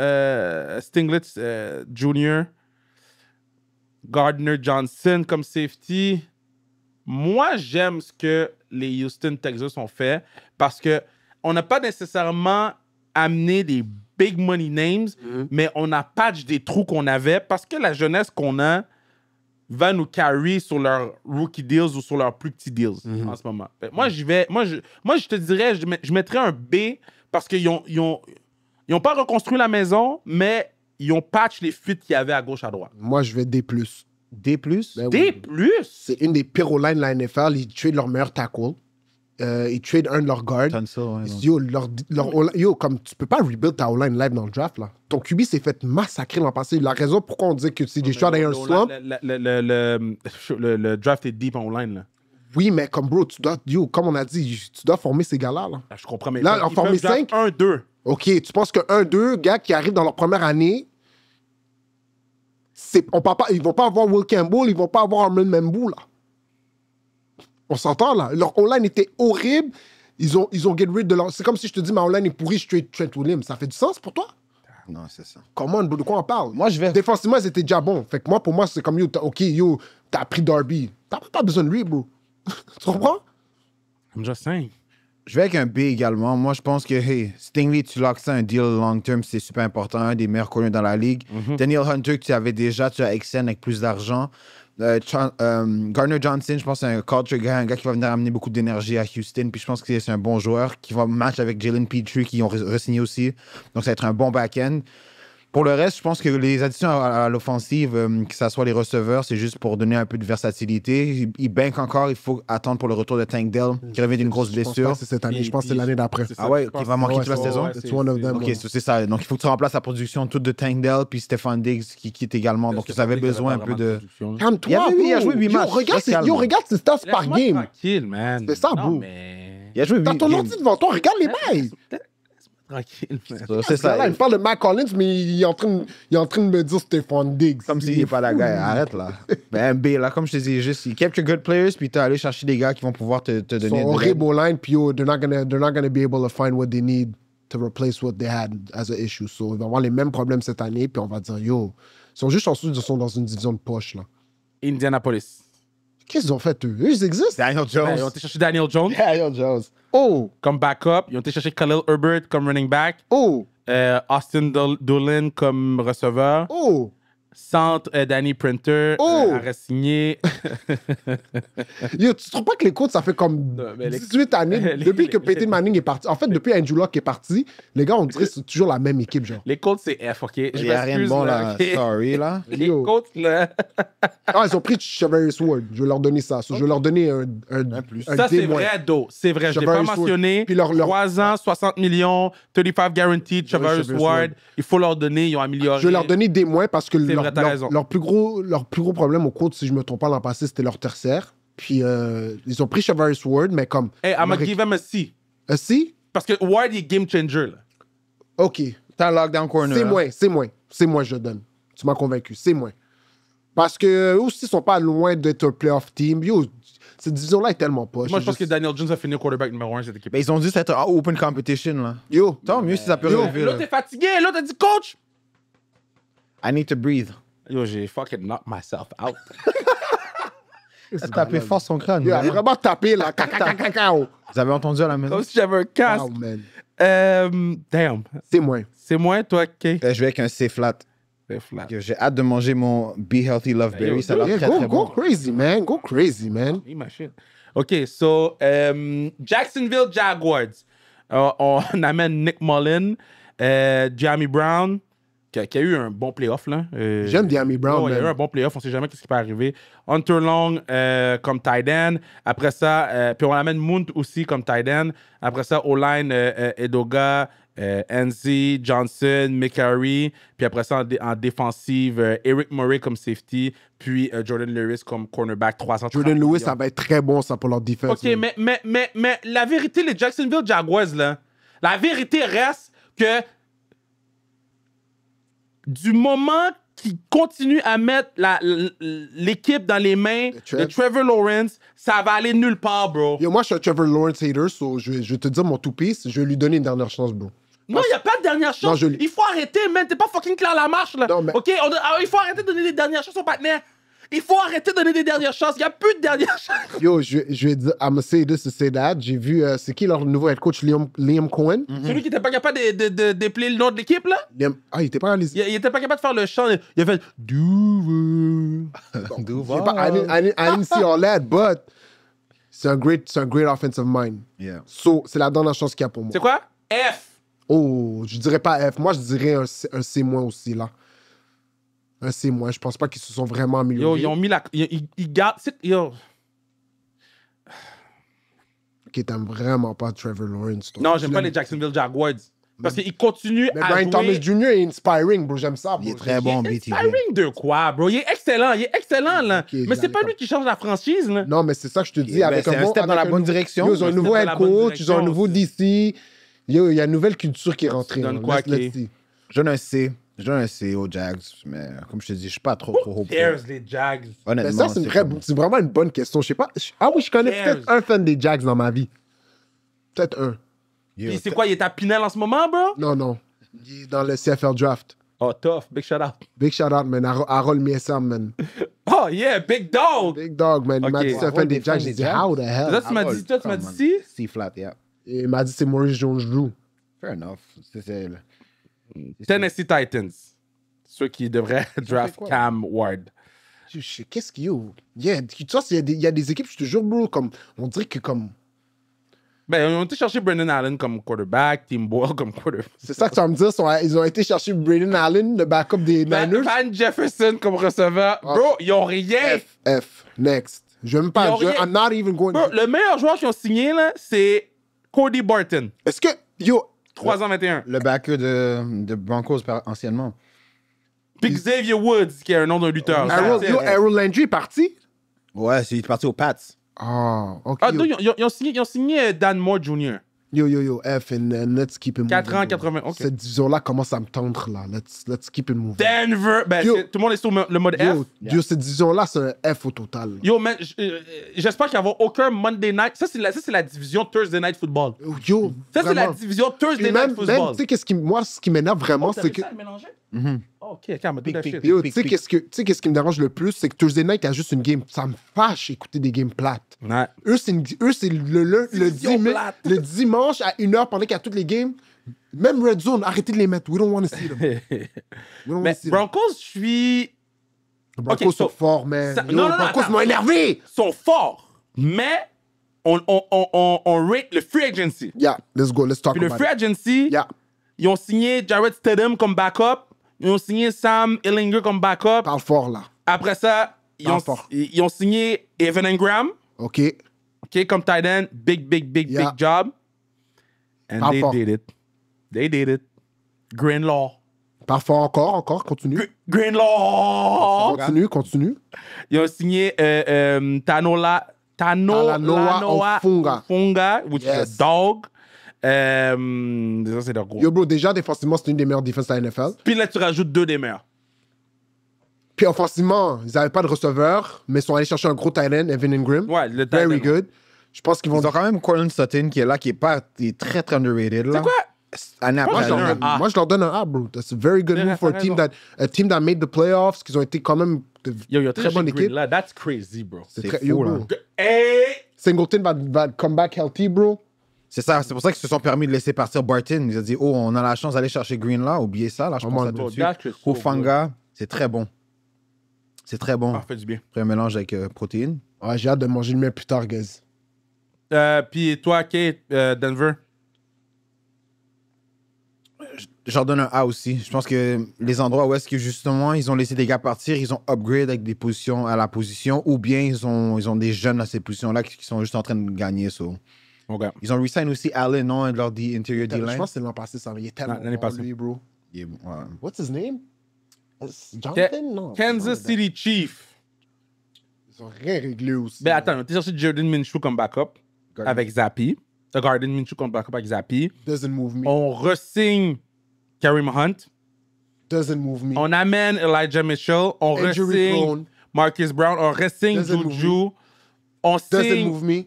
Jr., Gardner Johnson comme safety. Moi, j'aime ce que les Houston Texans ont fait parce qu'on n'a pas nécessairement amené des big money names, mais on a patch des trous qu'on avait parce que la jeunesse qu'on a va nous carry sur leurs rookie deals ou sur leurs plus petits deals en ce moment. Moi, je te dirais, je mettrais un B parce qu'ils ont pas reconstruit la maison, mais ils ont patch les fuites qu'il y avait à gauche, à droite. Moi, je vais D+. D+? Ben D+? C'est une des pires O-line de la NFL. Ils trade leur meilleur tackle. Ils trade un de leurs guards. Comme tu peux pas rebuild ta O-line live dans le draft, là. Ton QB s'est fait massacrer l'an passé. La raison pourquoi on dit que CJ Stroud a eu un slump... Le draft est deep en O-line, là. Oui, mais comme bro, comme on a dit, tu dois former ces gars-là. Là. Je comprends, mais là, en former 5... 1-2. OK, tu penses que 1-2, gars qui arrivent dans leur première année... Ils vont pas avoir Will Campbell, ils vont pas avoir Armin Membu, là. On s'entend, là. Leur online était horrible. Ils ont get rid de leur... C'est comme si je te dis, ma online est pourrie, je trade Trent Williams. Ça fait du sens pour toi? Non, c'est ça. Comment, de quoi on parle? Moi, je vais... Défensivement, ils étaient déjà bons. Fait que moi, pour moi, c'est comme, t'as pris Darby. T'as pas besoin de lui, bro. Tu comprends? I'm just saying. Je vais avec un B également. Moi, je pense que, hey, Stingley, tu locks ça un deal long term, c'est super important. Un des meilleurs corners dans la ligue. Daniel Hunter, que tu avais déjà, tu as Exen avec plus d'argent. Gardner Johnson, je pense que c'est un culture guy, un gars qui va venir amener beaucoup d'énergie à Houston. Puis je pense que c'est un bon joueur qui va match avec Jalen Petrie, qui ont re-signé aussi. Donc, ça va être un bon back-end. Pour le reste, je pense que les additions à l'offensive, que ce soit les receveurs, c'est juste pour donner un peu de versatilité. Il bank encore, il faut attendre pour le retour de Tank Dell, qui revient d'une grosse blessure. Je pense pas que c'est cette année, je pense que c'est l'année d'après. Ah ouais, qui va manquer toute la saison? C'est one of them. Ok, c'est ça. Donc il faut que tu remplaces la production toute de Tank Dell, puis Stefan Diggs qui quitte également. Donc ils avaient besoin un peu de... Calme-toi, il a joué 8 matchs. Regarde ses stats par game. Tranquille, man. C'est ça, bro. Il a joué 8 T'as ton ordi devant toi, regarde les bails. Tranquille. C'est ça. Là, il parle de Matt Collins, mais il est en train de me dire Stephon Diggs. Comme s'il n'est pas la gars. Arrête, là. Ben, B, là, comme je te dis, juste, il capture good players, puis t'es allé chercher des gars qui vont pouvoir te donner... So, horrible line, puis yo, they're not gonna be able to find what they need to replace what they had as an issue. So, ils vont avoir les mêmes problèmes cette année, puis on va dire, yo, ils sont juste en dessous, ils sont dans une division de poche, là. Indianapolis. Qu'est-ce qu'ils ont fait, eux? Eux, ils existent. Daniel Jones. Ils ont été chercher Daniel Jones Daniel Jones. Oh, comme backup. Ils ont été chercher Khalil Herbert comme running back. oh, Austin Doolin comme receveur. oh. Centre, Danny Printer Oh! a signé. Yo, tu trouves pas que les Colts, ça fait comme Non, mais 18 années, depuis que Peyton Manning est parti. En fait, depuis Andrew Luck est parti, les gars, on dirait que c'est toujours la même équipe, genre. Les Colts, c'est F, OK? Il n'y a rien de bon, là. ok? Sorry, là. Les Yo. Colts, là. Ah, ils ont pris Charvarius Ward. Je vais leur donner ça. So, je vais leur donner un plus. Ça, c'est D-. vrai, Do. C'est vrai. Je l'ai pas Charvarius Ward. mentionné. Puis leur- 3 ans, 60 millions, 35 guaranteed, Charvarius Charvarius Ward. Ward. Il faut leur donner. Ils ont amélioré. Je vais leur donner des moins parce que vrai, t'as raison. leur plus gros problème au Colts, si je me trompe pas l'an passé, c'était leur tertiaire. Puis ils ont pris Charvarius Ward, mais comme... Hey, I'm gonna give him a C. Si? Parce que Ward, il est game changer, là. OK. T'as un lockdown corner. C'est moins, je donne. Tu m'as convaincu, c'est moins. Parce que eux aussi, ils sont pas loin d'être un playoff team. Yo, cette division-là est tellement poche. Moi, je pense que Daniel Jones a fini quarterback numéro 1 cette équipe. Ben, ils ont dit que c'était un open competition, là. Yo, Tant mieux si ça peut Yo, relever, L'autre là. est fatigué. L'autre a dit coach. I need to breathe. Yo, j'ai fucking knocked myself out. T'as tapé fort son crâne. yo, elle a man. vraiment tapé, là. Cacao. Vous avez entendu à la maison? Comme si j'avais un casque. Wow, man. Damn. C'est moins. C'est moi, toi, Kay? Je vais avec un C flat. C'est flat. J'ai hâte de manger mon Be Healthy Love yo, Berry. Ça a l'air Yeah, très, go très bon. crazy, man. Go crazy, man. Oui, ma shit. OK, so, Jacksonville Jaguars. On amène Nick Mullen, Jamie Brown, qui a eu un bon playoff, là. J'aime Jamie Brown, il a eu man. un bon playoff, on sait jamais ce qui peut arriver. Hunter Long comme tight end. Après ça, puis on amène Munt aussi comme tight end. Après ça, O-line, Edoga, Enzi, Johnson, McCary. Puis après ça, en défensive, Eric Murray comme safety. Puis Jordan Lewis comme cornerback, 330 Jordan Lewis, millions. ça va être très bon, ça, pour leur défense. OK, mais la vérité, les Jacksonville Jaguars, là, la vérité reste que du moment qu'ils continuent à mettre l'équipe dans les mains de Trevor Lawrence, ça va aller nulle part, bro. Yo, moi, je suis un Trevor Lawrence hater, so je vais te dire mon two-piece. Je vais lui donner une dernière chance, bro. Non, il n'y a pas de dernière chance. Non, je- Il faut arrêter, man. T'es pas fucking clair la marche, là. Non, mais- OK, il faut arrêter de donner des dernières chances aux partenaires. Il faut arrêter de donner des dernières chances. Il n'y a plus de dernières chances. Yo, je vais dire, I'm gonna say this to say that. J'ai vu, c'est qui leur nouveau head coach, Liam Cohen? Celui qui n'était pas capable de déplier le nom de l'équipe, là. Ah, il était pas réalisé. Il était pas capable de faire le chant. Il a fait Duval. I didn't see all that, but c'est un great offensive mind. Yeah. So, c'est la dernière chance qu'il y a pour moi. C'est quoi? F. Oh, je dirais pas F. Moi, je dirais un C- aussi, là. Un C-. Je pense pas qu'ils se sont vraiment Yo, améliorés. ils ont mis la. Ils gardent. Yo. Ok, t'aimes vraiment pas Trevor Lawrence, toi. Non, j'aime Tu pas l'aimes- les Jacksonville Jaguars. Parce qu'ils continuent Mais à Brian jouer. Thomas Jr. est inspiring, bro. J'aime ça, bro. Il est très bon, Il est BTJ. inspiring de quoi, bro? Il est excellent, là. Ok, Mais c'est pas lui qui change la franchise, là. Non, mais c'est ça que je te dis. Ben, avec c'est un step dans la bonne direction. Yo, ils ont un Un nouveau step head dans la bonne coach, ils ont un direction. nouveau DC. Yo, il y a une nouvelle culture qui est rentrée. donnes hein. quoi, Let's Kay? see. Je donne un C. Je donne un C aux Jags. Mais comme je te dis, je suis pas trop haut. Cares, les Jags. Mais Honnêtement, ça, c'est vraiment une bonne question. Je sais pas. Ah oui, je connais Cares. peut-être un fan des Jags dans ma vie. Peut-être un. Puis c'est quoi, il est à Pinel en ce moment, bro? Non. Il est dans le CFL draft. Oh, tough. Big shout out. Big shout out, man. Harold Miessam, man. Oh, yeah, big dog. Big dog, man. Il m'a Ok. dit c'est un fan des Jags. J'ai dit, how the Là, hell? tu m'as dit, toi, tu m'as dit si? C flat, yeah. Et il m'a dit c'est Maurice Jones-Drew. Fair enough. C'est Tennessee Titans. Ceux qui devraient draft quoi? Cam Ward. Qu'est-ce qu'il y a? Yeah, tu vois, il y a des équipes, je te jure, bro, comme, on dirait que comme. Ben, ils ont été chercher Brendan Allen comme quarterback, Tim Boyle comme quarterback. C'est ça que tu vas me dire. Ils ont été chercher Braden Allen, le backup des Niners. Van Jefferson comme receveur. Bro, ils ont rien. F. Next. Je veux même pas. Ils ont rien. I'm not even going. Bro, le meilleur joueur qu'ils ont signé, là, c'est Cody Barton. Est-ce que. Yo. 3 ans 21. le backer de Broncos anciennement. Puis Xavier Woods, qui est un nom d'un lutteur. Harold Landry est parti? Ouais, il est parti aux Pats. Ah, ok. Ah, non, ils ont signé Dan Moore Jr. Yo, F, and let's keep it moving. 4 ans, 80. OK. Cette division-là commence à me tendre, là. Let's keep it moving. Denver. Ben, Yo. tout le monde est sur le mode F. Yo, cette division-là, c'est un F au total. Yo, man, j'espère qu'il n'y aura aucun Monday Night. Ça, c'est la division Thursday Night Football. Yo, Ça, c'est la vraiment. division Thursday Puis Night même, Football. tu sais, ce qui m'énerve vraiment, c'est que... OK, calme, tout shit. Yo, tu sais, qu'est-ce qui me dérange le plus, c'est que Thursday Night, il y a juste une game. Ça me fâche écouter des games plates. Ouais. Eux, c'est le dimanche à 1h pendant qu'il y a toutes les games. Même Red Zone, arrêtez de les mettre. We don't want to see them. We don't Mais wanna see them. Broncos, je suis... Broncos Ok, sont forts, man. ça- Yo, non, non, Broncos attends. m'ont énervé. sont forts, mais on rate le free agency. Yeah, let's go. Let's talk Puis le about free it. agency, Yeah, ils ont signé Jared Stidham comme backup. Ils ont signé Sam Ehlinger comme backup. parle fort, là. Après ça, Parle fort. ils ont signé Evan Engram, OK. OK, comme tight end. Big Yeah. job. And Parle they fort. did it. They did it. Greenlaw. Parle fort encore. Continue. Greenlaw! Continue. Ils ont signé Talanoa Ofunga. which is Yes. a dog. Ça, c'est leur gros. Yo, bro, déjà, défensivement, c'est une des meilleures défenses de la NFL. Puis là, tu rajoutes 2 des meilleurs. Puis offensivement, ils n'avaient pas de receveur, mais ils sont allés chercher un gros tight end, Evan Ingram. Ouais, le tight Very end. good. Je pense qu'ils vont... Ils ont quand même Cortland Sutton qui est là, qui est très, très underrated. C'est quoi? Année Moi, après je leur année. donne un A. Moi, je leur donne un A, bro. That's a very good Ouais, move for t'as a team that made the playoffs, qu'ils ont été quand même de Yo, très bonne équipe. Là, that's crazy, bro. C'est Très- fou, yo, là. bro. Hey! Singleton va come back healthy, bro. C'est ça, c'est pour ça qu'ils se sont permis de laisser partir Barton. Ils ont dit, oh, on a la chance d'aller chercher Green là, oubliez ça, là, je pense à tout de suite. that's just so Hufanga, c'est très bon. C'est très bon. Ah, fait du bien. Après un mélange avec protéines. Ouais, j'ai hâte de manger le mien plus tard, guys. Puis toi, Kate, Denver? Je leur donne un A aussi. Je pense que les endroits où est-ce que justement ils ont laissé des gars partir, ils ont upgrade avec des positions à la position, ou bien ils ont des jeunes à ces positions-là qui sont juste en train de gagner. So. OK. Ils ont resign aussi Allen, non, de leur interior Je D-line. pense que c'est l'an passé, ça. Il est tellement L'année bon, passée. lui, bro. Il est bon, ouais. What's his name? Jonathan? Non. Kansas City Chiefs. Ils ont rien réglé aussi. Ben attends, on était cherché Jordan Minshew comme backup avec Zappi. Gardner Minshew comme backup avec Zappi. Doesn't move me. On re-signe Kareem Hunt. Doesn't move me. On amène Elijah Mitchell. On Injury re-signe prone. Marcus Brown. On re-signe Doesn't move Juju. On Doesn't signe move me.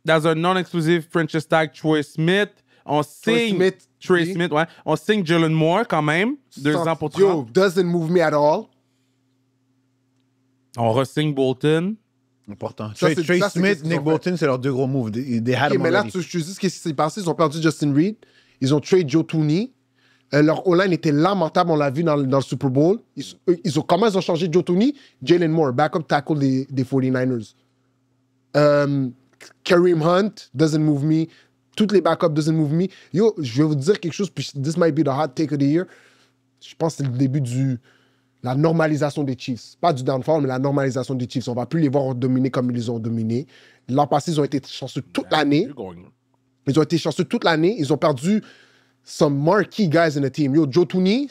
dans un non-exclusive franchise tag Troy Smith. On signe Smith, Trey oui. Smith, ouais. On signe Jalen Moore quand même. 2 ans pour 30. Yo, doesn't move me at all. On re-signe Bolton. Important. Ça, Trey c'est- Trey ça, c'est Smith, qu'est-ce qu'ils Nick ont Bolton, c'est leurs 2 gros moves. They had Ok, them mais là, already. tu dis ce qui s'est passé. Ils ont perdu Justin Reed. Ils ont trade Joe Tooney. Leur O-line était lamentable, on l'a vu dans le Super Bowl. Comment ils ont changé Joe Tooney? Jalen Moore, backup tackle des 49ers. Kareem Hunt, doesn't move me. Toutes les backups doesn't move me. Yo, je vais vous dire quelque chose, puis this might be the hot take of the year. Je pense que c'est le début la normalisation des Chiefs. Pas du downfall, mais la normalisation des Chiefs. On va plus les voir dominer comme ils les ont dominés. L'an passé, ils ont été chanceux toute l'année. Ils ont été chanceux toute l'année. Ils ont perdu some marquee guys in the team. Yo, Joe Tooney,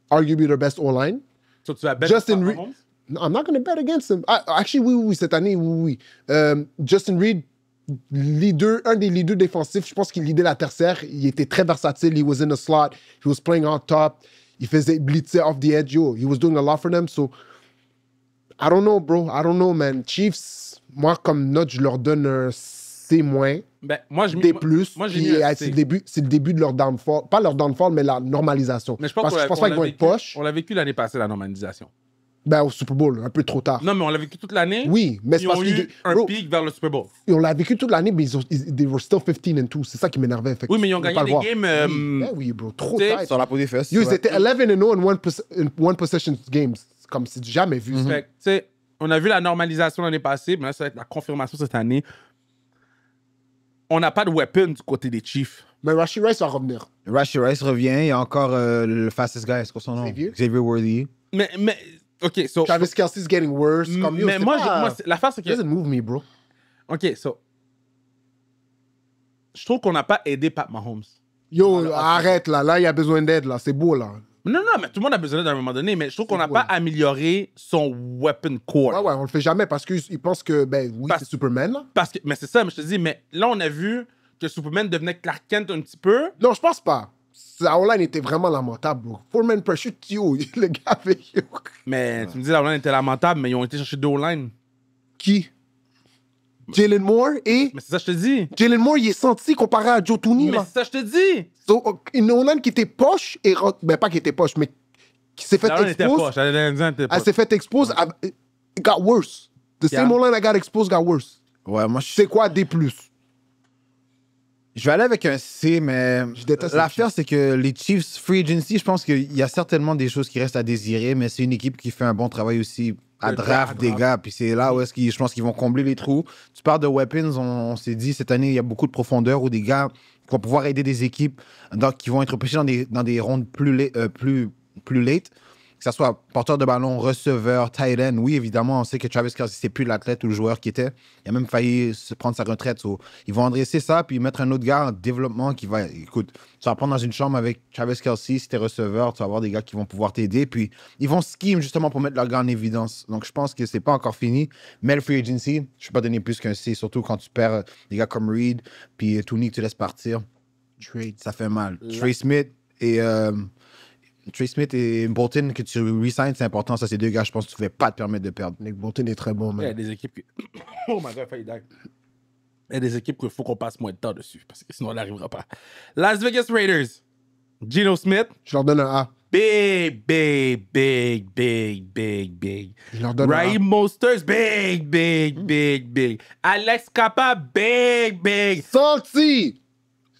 arguably their best O-line. So, tu vas bet Justin sur Reed. Mahomes? No, I'm not going to bet against him. Actually, oui, cette année, oui. Justin Reed, un des leaders défensifs, je pense qu'il leadait la tertiaire. Il était très versatile. He was in the slot. He was playing on top. Il faisait blitzer off the edge. Yo, he was doing a lot for them. So, I don't know, bro. I don't know, man. Chiefs, moi, comme note, je leur donne un C-. Ben, moi, D+. Moi, j'ai Puis, mis un c'est C. le début de leur downfall. Pas leur downfall, mais la normalisation. Mais je pense Parce que je pense pas qu'ils vont être poches. On l'a vécu l'année passée, la normalisation. Ben, au Super Bowl, un peu trop tard. Non, mais on l'a vécu toute l'année. Oui, mais c'est Ils parce ont qu'ils eu un bro, pic vers le Super Bowl. on l'a vécu toute l'année, mais they were still 15-2. C'est ça qui m'énervait. Fait que Oui, mais ils ont je peux gagné pas des le voir. games, Oui, ben oui, bro, trop tu sais, tard. Sur la peau des fesses. Yo, ils ouais. étaient 11-0 in one possession games. Comme c'est jamais vu. ça. Fait que, tu sais, on a vu la normalisation l'année passée, mais là, ça va être la confirmation cette année. On n'a pas de weapon du côté des Chiefs. Mais Rashid Rice va revenir. Rashid Rice revient. Il y a encore le fastest guy. C'est quoi son nom? Xavier? Worthy. Mais OK, so... Travis Kelce's getting worse. Comme, yo, mais c'est moi, pas- l'affaire, c'est It doesn't que... move me, bro. OK, so... Je trouve qu'on n'a pas aidé Pat Mahomes. Yo, arrête, là. Là, il y a besoin d'aide, là. C'est beau, là. Non, mais tout le monde a besoin d'aide à un moment donné, mais je trouve qu'on n'a Ouais. pas amélioré son weapon core. Ouais, on le fait jamais parce qu'ils pensent que, ben oui, Parce- c'est Superman, là. Mais c'est ça, mais je te dis, mais là, on a vu que Superman devenait Clark Kent un petit peu. Non, je pense pas. La O-line était vraiment lamentable, bro. Foreman pressure, yo, le gars avec yo. Mais tu me dis, la O-line était lamentable, mais ils ont été chercher 2 O-line. Qui? Jalen Moore et... Mais c'est ça que je te dis. Jalen Moore, il est senti comparé à Joe Tooney, Mais là. c'est ça que je te dis. So, une O-line qui était poche et... Ben, pas qui était poche, mais qui s'est fait La O-line était expose. poche. Elle s'est fait expose. It got worse. The same O-line that got exposed got worse. Ouais, moi, C'est quoi D+? Je vais aller avec un C, mais Je déteste l'affaire, c'est que les Chiefs Free Agency, je pense qu'il y a certainement des choses qui restent à désirer, mais c'est une équipe qui fait un bon travail aussi à draft des gars. Puis c'est là où je pense qu'ils vont combler les trous. Tu parles de weapons, on s'est dit cette année, il y a beaucoup de profondeur où des gars qui vont pouvoir aider des équipes qui vont être pêchés dans des rondes plus late. Que ce soit porteur de ballon, receveur, tight end. Oui, évidemment, on sait que Travis Kelce, c'est plus l'athlète ou le joueur qui était. Il a même failli se prendre sa retraite. Ils vont adresser ça, puis mettre un autre gars en développement qui va... Écoute, tu vas prendre dans une chambre avec Travis Kelce, si t'es receveur, tu vas avoir des gars qui vont pouvoir t'aider. Puis ils vont scheme justement pour mettre leur gars en évidence. Donc je pense que c'est pas encore fini. Mais le free agency, je ne vais pas donner plus qu'un C, surtout quand tu perds des gars comme Reed, puis Tooney que tu laisses partir. Trade, ça fait mal. Trey Smith et Bolton, que tu resignes, c'est important. Ça, c'est 2 gars, je pense que tu ne pouvais pas te permettre de perdre. Nick Bolton est très bon, Il y a man. des équipes Oh my God, il y a des équipes qu'il faut qu'on passe moins de temps dessus, parce que sinon, on n'arrivera pas. Las Vegas Raiders. Geno Smith. Je leur donne un A. Big. Je leur donne un A. Raheem Mostert, big. Alex Kappa, big. Senti!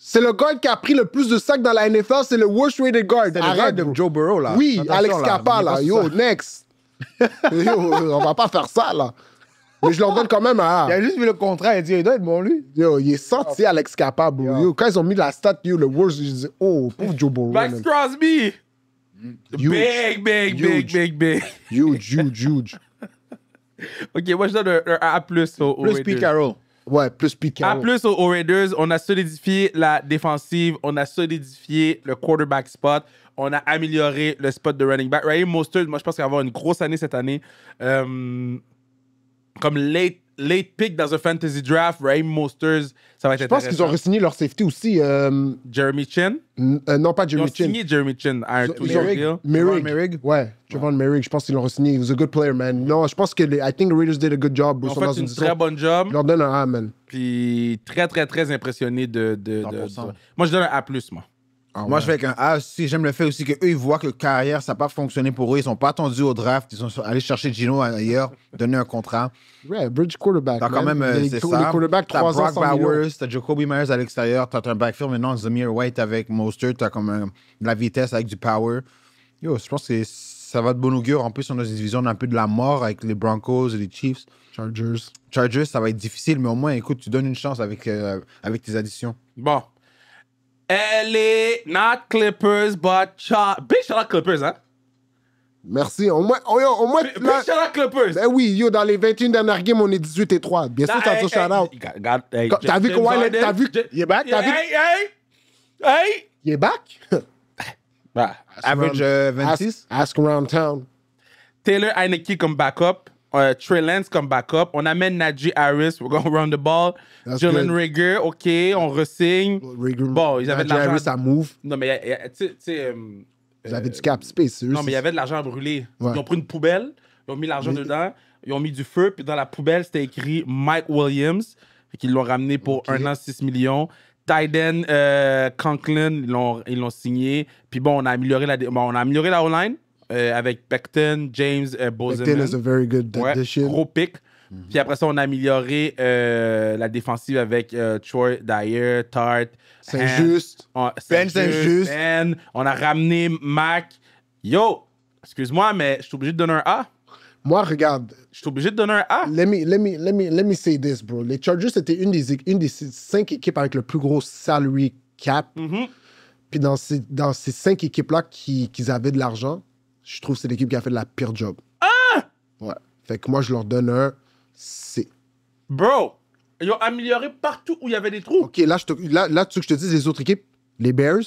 C'est le guard qui a pris le plus de sacs dans la NFL, c'est le worst rated guard. C'est le gars de Joe Burrow, là. Oui, Attention, Alex là, Kappa, là. n'oublie Yo, pas ça. next. Yo, on va pas faire ça, là. Mais je leur donne quand même un Il A. a juste vu le contrat et dit, il doit être bon, lui. Yo, il est sorti, Alex Kappa, bro. Yo, quand ils ont mis la stat, yo, le worst, je disais, oh, pauvre Joe Burrow. Max man. Crosby. Huge. Big. Huge. OK, moi, je donne un A+, aux Plus Raiders. Pete Carroll. Ouais, plus Pete A+, Carroll. aux Raiders, on a solidifié la défensive, on a solidifié le quarterback spot, on a amélioré le spot de running back. Raheem Mostert, moi, je pense qu'il va avoir une grosse année cette année. Comme late pick dans un fantasy draft, Raheem Mostert, ça va être Je pense qu'ils ont re-signé leur safety aussi. Jeremy Chin. Non, pas Ils Jeremy ont Chin. signé Jeremy Chin à un two-year deal. Merrick. Ouais, Javon Merrick, je pense qu'ils l'ont re-signé. He was a good player, man. Non, je pense que I think the Raiders did a good job. Ils ont sont dans fait une position- très bonne job. Je leur donne un A, man. Puis très impressionné de 100%. Moi, je donne un A+, moi. Ah, Moi, ouais. je vais avec un A aussi. J'aime le fait aussi qu'eux, ils voient que carrière, ça n'a pas fonctionné pour eux. Ils sont pas attendus au draft. Ils sont allés chercher Gino ailleurs, donner un contrat. Ouais, bridge quarterback. T'as quand man. même, Les c'est les ça. quarterbacks, T'as 3 ans, Brock 100 millions. Bowers, t'as Jacoby Myers à l'extérieur, t'as un backfield maintenant, Zamir White avec Mostert, t'as comme de la vitesse avec du power. Yo, je pense que ça va de bon augure. En plus, on a une division un peu de la mort avec les Broncos et les Chiefs. Chargers, ça va être difficile, mais au moins, écoute, tu donnes une chance avec tes additions. Bon. LA, not Clippers, but big shout out Clippers, hein? Merci. Au moins, Big là- shout out Clippers. ben oui, yo, dans les 21 dernières games, on est 18-3. Bien sûr, t'as dit shout-out. T'as vu que Wiley, t'as vu il est back? T'as vu Hey! il est back? Bah, Average 26. Ask around town. Taylor Heineke comme backup. Trey Lance comme backup. On amène Najee Harris. We're going to run the ball. That's Jalen good. Rager, OK. On re-signe. Bon, ils avaient de Najee l'argent. Harris, ça move. Non, mais tu sais... Vous avez du cap space, eux. Non, mais il y avait de l'argent brûlé. Ouais. Ils ont pris une poubelle, ils ont mis l'argent dedans, ils ont mis du feu, puis dans la poubelle, c'était écrit Mike Williams. Fait qu'ils l'ont ramené pour 1 an, 6 millions. Tyden Conklin, ils l'ont signé. Puis bon, on a amélioré la O-line avec Becton, James, Bozeman. Becton is a very good Ouais, addition. gros pick. Puis après ça, on a amélioré la défensive avec Troy Dyer, Tart, Saint-Just. Ben Saint-Just. Ben. On a ramené Mac. Yo, excuse-moi, mais je suis obligé de donner un A. Moi, regarde, Je suis obligé de donner un A. let me say this, bro. Les Chargers, c'était une des 5 équipes avec le plus gros salary cap. Mhm. Puis dans ces 5 équipes-là qu'ils avaient de l'argent, je trouve que c'est l'équipe qui a fait la pire job. Ah! Ouais. Fait que moi, je leur donne un C. Bro, ils ont amélioré partout où il y avait des trous. OK, là, tu veux que je te dise les autres équipes? Les Bears,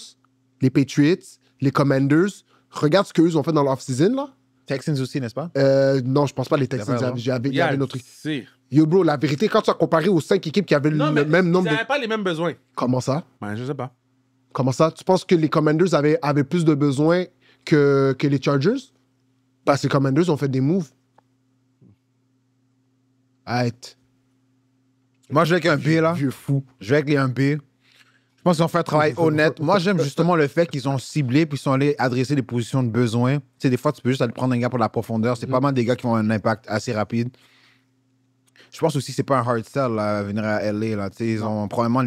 les Patriots, les Commanders. Regarde ce qu'eux ont fait dans l'off-season, là. Texans aussi, n'est-ce pas? Non, je pense pas les Texans. Il y avait notre truc. Yo, bro, la vérité, quand tu as comparé aux 5 équipes qui avaient le même nombre ils n'avaient pas les mêmes besoins. Comment ça? Ben, je sais pas. Comment ça? Tu penses que les Commanders avaient plus de besoins que les Chargers? Parce que les Commanders ont fait des moves. Arrête. Moi, je vais avec un B, là. Vieux fou. Je vais avec les 1B. Je pense qu'ils ont fait un travail honnête. Moi, j'aime justement le fait qu'ils ont ciblé puis ils sont allés adresser des positions de besoin. Tu sais, des fois, tu peux juste aller prendre un gars pour la profondeur. C'est pas mal des gars qui ont un impact assez rapide. Je pense aussi que c'est pas un hard sell là, venir à LA. Là. Ils ont probablement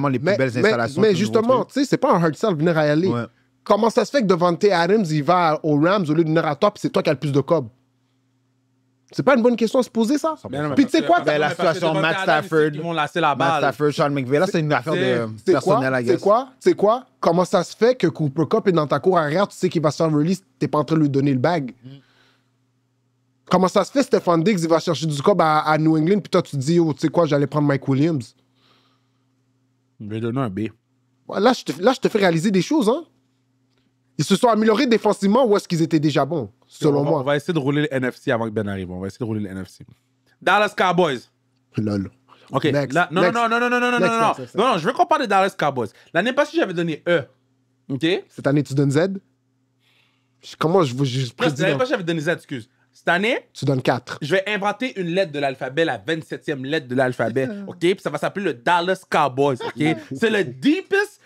les plus belles installations. Mais justement, tu sais, c'est pas un hard sell venir à LA. Ouais. Comment ça se fait que Devante Adams, il va aux Rams au lieu de venir à toi puis c'est toi qui as le plus de cob? C'est pas une bonne question à se poser, ça? Puis tu sais quoi? La situation Matt Stafford, ils vont lasser la balle. Matt Stafford, Sean McVay, là, c'est une affaire de personnel, I guess. C'est quoi? Comment ça se fait que Cooper Kupp est dans ta cour arrière, tu sais qu'il va se faire release, t'es pas en train de lui donner le bag? Comment ça se fait, Stephon Diggs, il va chercher du cob à New England, puis toi, tu te dis, oh, tu sais quoi, j'allais prendre Mike Williams? Je vais donner un B. Là, je te fais réaliser des choses, hein? Ils se sont améliorés défensivement ou est-ce qu'ils étaient déjà bons, selon moi? On va essayer de rouler le NFC avant que Ben arrive. On va essayer de rouler le NFC. Dallas Cowboys. Lol. OK. Non, je veux qu'on parle des Dallas Cowboys. L'année passée, j'avais donné E. OK? Cette année, tu donnes Z? Comment je prédis? L'année passée, j'avais donné Z, excuse. Cette année, tu donnes 4. Je vais inventer une lettre de l'alphabet, la 27e lettre de l'alphabet. OK? Puis ça va s'appeler le Dallas Cowboys. OK? C'est le deepest.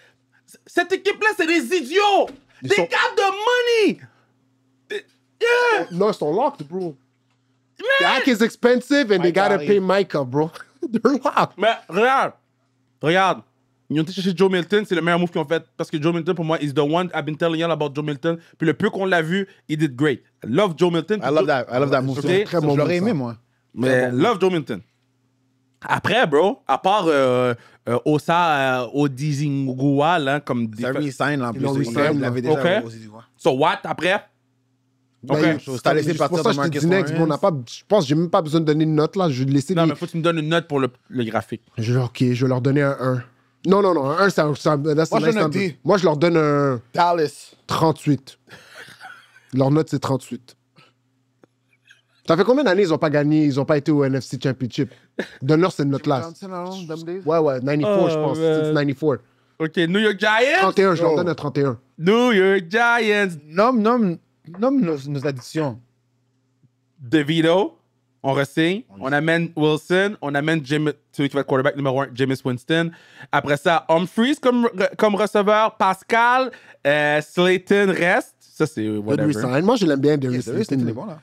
Cette équipe-là, c'est des idiots! They got the money! Yeah! No, it's locked, bro. Dak is expensive and they gotta pay Micah, bro. They're locked. Mais regarde. Ils ont été chercher Joe Milton, c'est le meilleur move qu'ils ont fait. Parce que Joe Milton, pour moi, is the one I've been telling you about Joe Milton. Puis le peu qu'on l'a vu, he did great. I love Joe Milton. I love that move. Okay? Très bon. Je l'aurais aimé, moi. Mais love Joe Milton. Après, bro, à part Osa Odizingua, là, comme... C'est un re-sign, là, en plus. Il l'avait déjà. Okay. So what, après? OK. T'as laissé partir de Marcus Lawrence. Je pense que j'ai même pas besoin de donner une note, là. Je vais laisser... Non, mais faut que tu me donnes une note pour le graphique. OK, je vais leur donner un 1. Non, un 1, là, c'est nice. Moi, je leur donne un... Dallas. 38. Leur note, c'est 38. Ça fait combien d'années ils n'ont pas gagné, ils n'ont pas été au NFC Championship? Donne-leur cette note-là. Ouais, 94, je pense. C'est 94. OK, New York Giants. 31, je leur donne un 31. New York Giants. Nomme nos additions. DeVito, on re-signe. On amène Wilson. On amène celui qui va être quarterback numéro 1, Jameis Winston. Après ça, Humphries comme receveur. Pascal. Slayton reste. Ça, c'est whatever. Moi, je l'aime bien, Darius Slayton. Il est bon, là.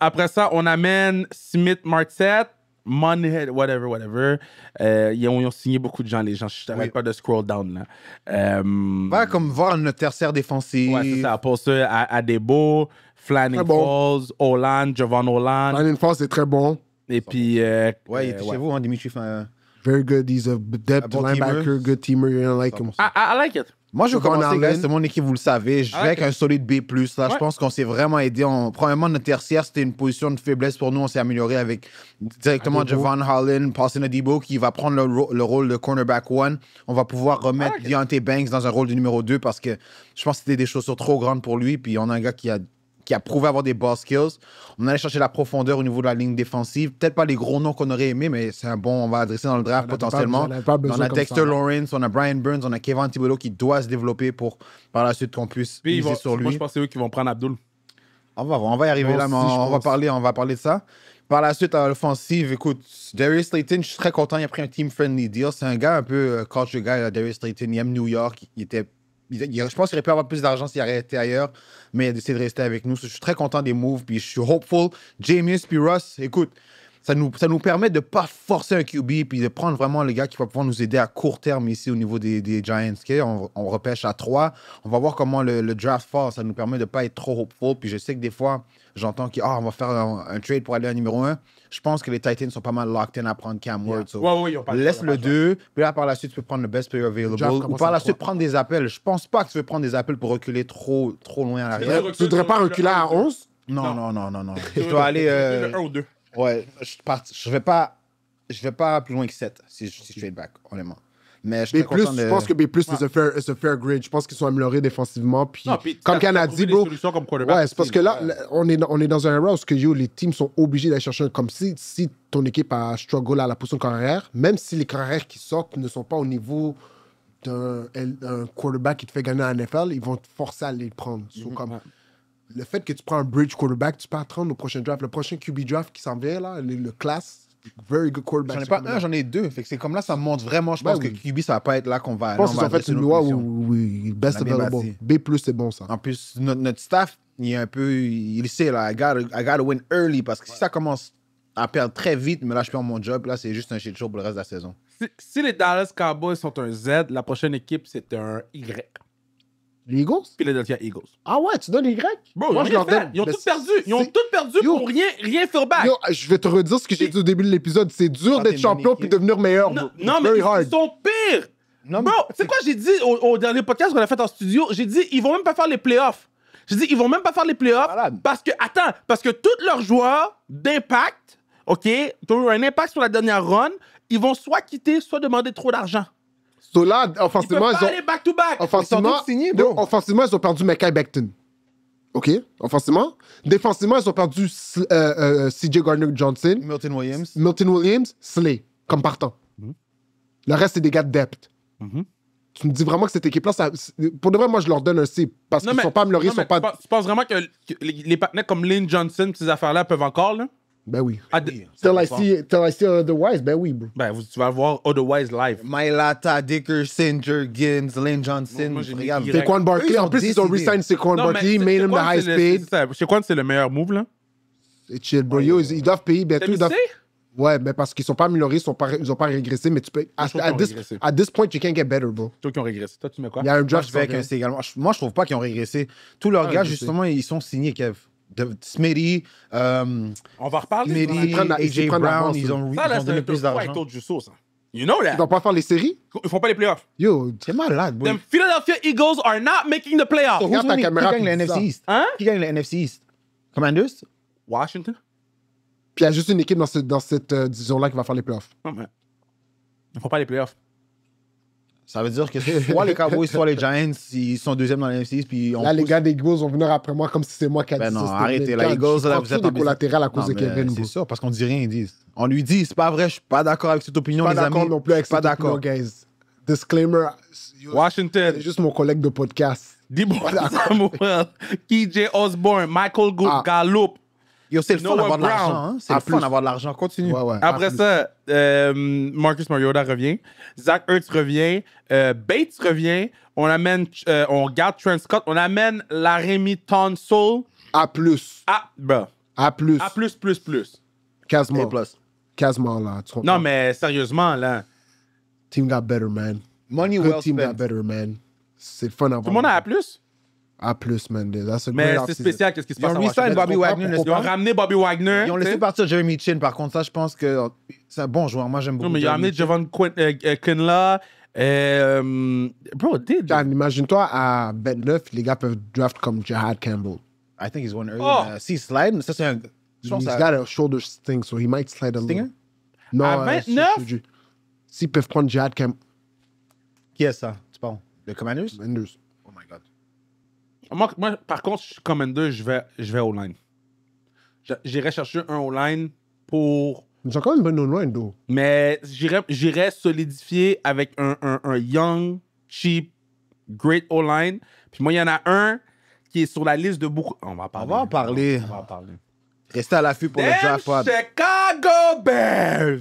Après ça, on amène Smith Marset, Moneyhead, whatever. Ils ont signé beaucoup de gens, les gens. Je t'arrête pas de scroll down, là. Va comme voir notre tertiaire défensif. Ouais, c'est ça. Pour ça, Adebo, Flanning Falls, Holland, Javon Holland. Flanning Falls, c'est très bon. Et puis... ouais, il était chez vous, hein, Dimitri. Very good. He's a depth linebacker, good teamer. You don't like him. I like it. Moi, je veux commencer, guys. C'est mon équipe, vous le savez. Je vais avec un solide B+. Là, je pense qu'on s'est vraiment aidé. Premièrement, notre tertiaire, c'était une position de faiblesse pour nous. On s'est amélioré avec directement Javon Holland, Paulson Adebo, qui va prendre le rôle de cornerback 1. On va pouvoir remettre Deontay Banks dans un rôle de numéro 2 parce que je pense que c'était des chaussures trop grandes pour lui. Puis on a un gars qui a prouvé avoir des boss skills. On allait chercher la profondeur au niveau de la ligne défensive. Peut-être pas les gros noms qu'on aurait aimé, mais c'est un bon, on va adresser dans le draft potentiellement. On a Dexter Lawrence, on a Brian Burns, on a Kevin Thibodeau qui doit se développer pour par la suite qu'on puisse miser sur lui. Moi, je pense que c'est eux qui vont prendre Abdul. On va y arriver là, mais on va parler de ça. Par la suite, à l'offensive, écoute, Darius Slayton, je suis très content, il a pris un team-friendly deal. C'est un gars un peu culture guy, Darius Slayton. Il aime New York, je pense qu'il aurait pu avoir plus d'argent s'il aurait été ailleurs, mais il a décidé de rester avec nous. Je suis très content des moves, puis je suis hopeful. Jameis puis Russ, écoute, ça nous permet de ne pas forcer un QB, puis de prendre vraiment les gars qui vont pouvoir nous aider à court terme ici au niveau des Giants. Okay? On repêche à 3. On va voir comment le draft fall. Ça nous permet de ne pas être trop hopeful. Puis je sais que des fois, j'entends qu'on va faire un trade pour aller à numéro 1. Je pense que les Titans sont pas mal locked in à prendre Cam Ward. So laisse le 2. Puis là, par la suite, tu peux prendre le best player available. Ou par la suite, prendre des appels. Je pense pas que tu veux prendre des appels pour reculer trop loin à l'arrière. Tu voudrais pas reculer à 11? Non. Je dois aller... Le 1 ou 2. Ouais, je vais pas plus loin que 7 si je trade back, honnêtement. Mais je suis B+, très content de... je pense que B+, c'est a fair grade. Je pense qu'ils sont améliorés défensivement. Puis, Non, puis comme Ken a dit, bro, comme quarterback. ouais, c'est parce que là, on est dans un era où les teams sont obligés d'aller chercher comme si ton équipe a struggle à la position de carrière, même si les carrières qui sortent ne sont pas au niveau d'un quarterback qui te fait gagner à la NFL, ils vont te forcer à les prendre. So, comme, le fait que tu prends un bridge quarterback, tu peux attendre au prochain draft. Le prochain QB draft qui s'en vient, là, le class, very good quarterback. J'en ai pas un, j'en ai deux. Fait que c'est comme là, ça montre vraiment, je pense que QB, ça va pas être là qu'on va... Je pense qu'ils ont fait une loi où best available. B+, c'est bon, ça. En plus, notre staff, il est un peu... Il sait, là, I gotta win early, parce que si ça commence à perdre très vite, mais là, je perds mon job, là, c'est juste un shit show pour le reste de la saison. Si les Dallas Cowboys sont un Z, la prochaine équipe, c'est un Y. Les Eagles? Philadelphia Eagles. Ah ouais, tu donnes Y? Bro, moi, je leur donne. Ils ont tous perdu. Ils ont tous perdu pour rien faire back. Yo, je vais te redire ce que j'ai dit au début de l'épisode. C'est dur d'être champion puis devenir meilleur. Non, mais ils sont pires. Bro, c'est quoi j'ai dit au dernier podcast qu'on a fait en studio? J'ai dit, ils vont même pas faire les playoffs. J'ai dit, ils vont même pas faire les playoffs parce que tous leurs joueurs d'impact, OK, qui ont eu un impact sur la dernière run, ils vont soit quitter, soit demander trop d'argent. So là, offensivement, ils peuvent pas aller back-to-back. Offensivement, ils ont perdu Mekhi Becton. OK? Offensivement. Défensivement, ils ont perdu CJ Gardner-Johnson. Milton Williams, Slay, comme partant. Le reste, c'est des gars de depth. Tu me dis vraiment que cette équipe-là, pour de vrai, moi, je leur donne un C. Parce qu'ils ne sont pas améliorés, ils sont pas... Tu penses vraiment que les partenaires comme Lane Johnson, ces affaires-là, peuvent encore, là? Ben oui. Till I see otherwise, ben oui, bro. Ben, tu vas voir otherwise live. Mailata, Dickerson, Jurgens, Lane Johnson. Regarde. Saquon Barkley. En plus, ils ont re-signed Saquon Barkley, made him the highest paid. Saquon, c'est le meilleur move, là. C'est chill, bro. Yo, ils doivent payer bientôt. Ouais, mais parce qu'ils sont pas améliorés, ils ont pas régressé, mais tu peux... At this point, you can't get better, bro. Toi qui ont régressé. Toi, tu mets quoi? Il y a un draft également. Moi, je trouve pas qu'ils ont régressé. Tous leurs gars, justement, ils sont signés, Kev. Smitty, on va reparler. Smitty, AJ Brown, ils ont donné plus d'argent. You know that. Ils vont pas faire les séries? Ils font pas les playoffs. Yo, c'est malade, bro. The Philadelphia Eagles are not making the playoffs. Regarde ta caméra. Qui gagne le NFC East? Hein? Qui gagne le NFC East? Commanders? Washington. Puis il y a juste une équipe dans cette division-là qui va faire les playoffs. Non, mais ils font pas les playoffs. Ça veut dire que soit les Cowboys, soit les Giants, ils sont deuxièmes dans la NFC. Puis là, les gars des Eagles vont venir après moi comme si c'est moi qui a dit ça. Non, arrêtez. Les Eagles, là, vous êtes en collatéral à cause de Kevin. C'est ça, parce qu'on dit rien, ils disent. On lui dit, c'est pas vrai, je suis pas d'accord avec cette opinion, les amis. Pas d'accord non plus avec cette opinion, guys. Disclaimer. Washington. C'est juste mon collègue de podcast. Debo Samuel, KJ Osborne, Michael Gallup. Yo, c'est le fun d'avoir de l'argent. C'est le fun d'avoir de l'argent. Continue. Après ça, Marcus Mariota revient. Zach Ertz revient. Bates revient. On garde Trent Scott. On amène Laramie Tunsil. A+. Bro. A+. A+++. Quasiment. Quasiment, là. Non, mais sérieusement, là. Team got better, man. Money well spent. Team got better, man. C'est fun à voir. Tout le monde a A+? A+, man. Mais c'est spécial, qu'est-ce qui se passe à Washington? Bobby Wagner. Ils ont ramené Bobby Wagner. Ils ont laissé partir Jeremy Chin. Par contre, ça, je pense que c'est un bon joueur. Moi, j'aime beaucoup. Non, mais ils ont ramené Javon Kinlaw. Bro, imagine-toi, à bet 9, les gars peuvent draft comme Jahad Campbell. I think he's one early. S'il slide, ça, c'est un... He's got a shoulder sting, so he might slide a little. Non, à 29? S'ils peuvent prendre Jahad Campbell. Qui est ça? Tu parles? Le Commanders? Commanders. Oh my God. Moi, par contre, je suis Commander, je vais au line. J'irai chercher un O-line pour... Ils ont quand même bonne O-line, though. Mais j'irai solidifier avec un young, cheap, great O-line. Puis moi, il y en a un qui est sur la liste de beaucoup... On va en parler. Restez à l'affût pour le draft pod. Chicago Bears!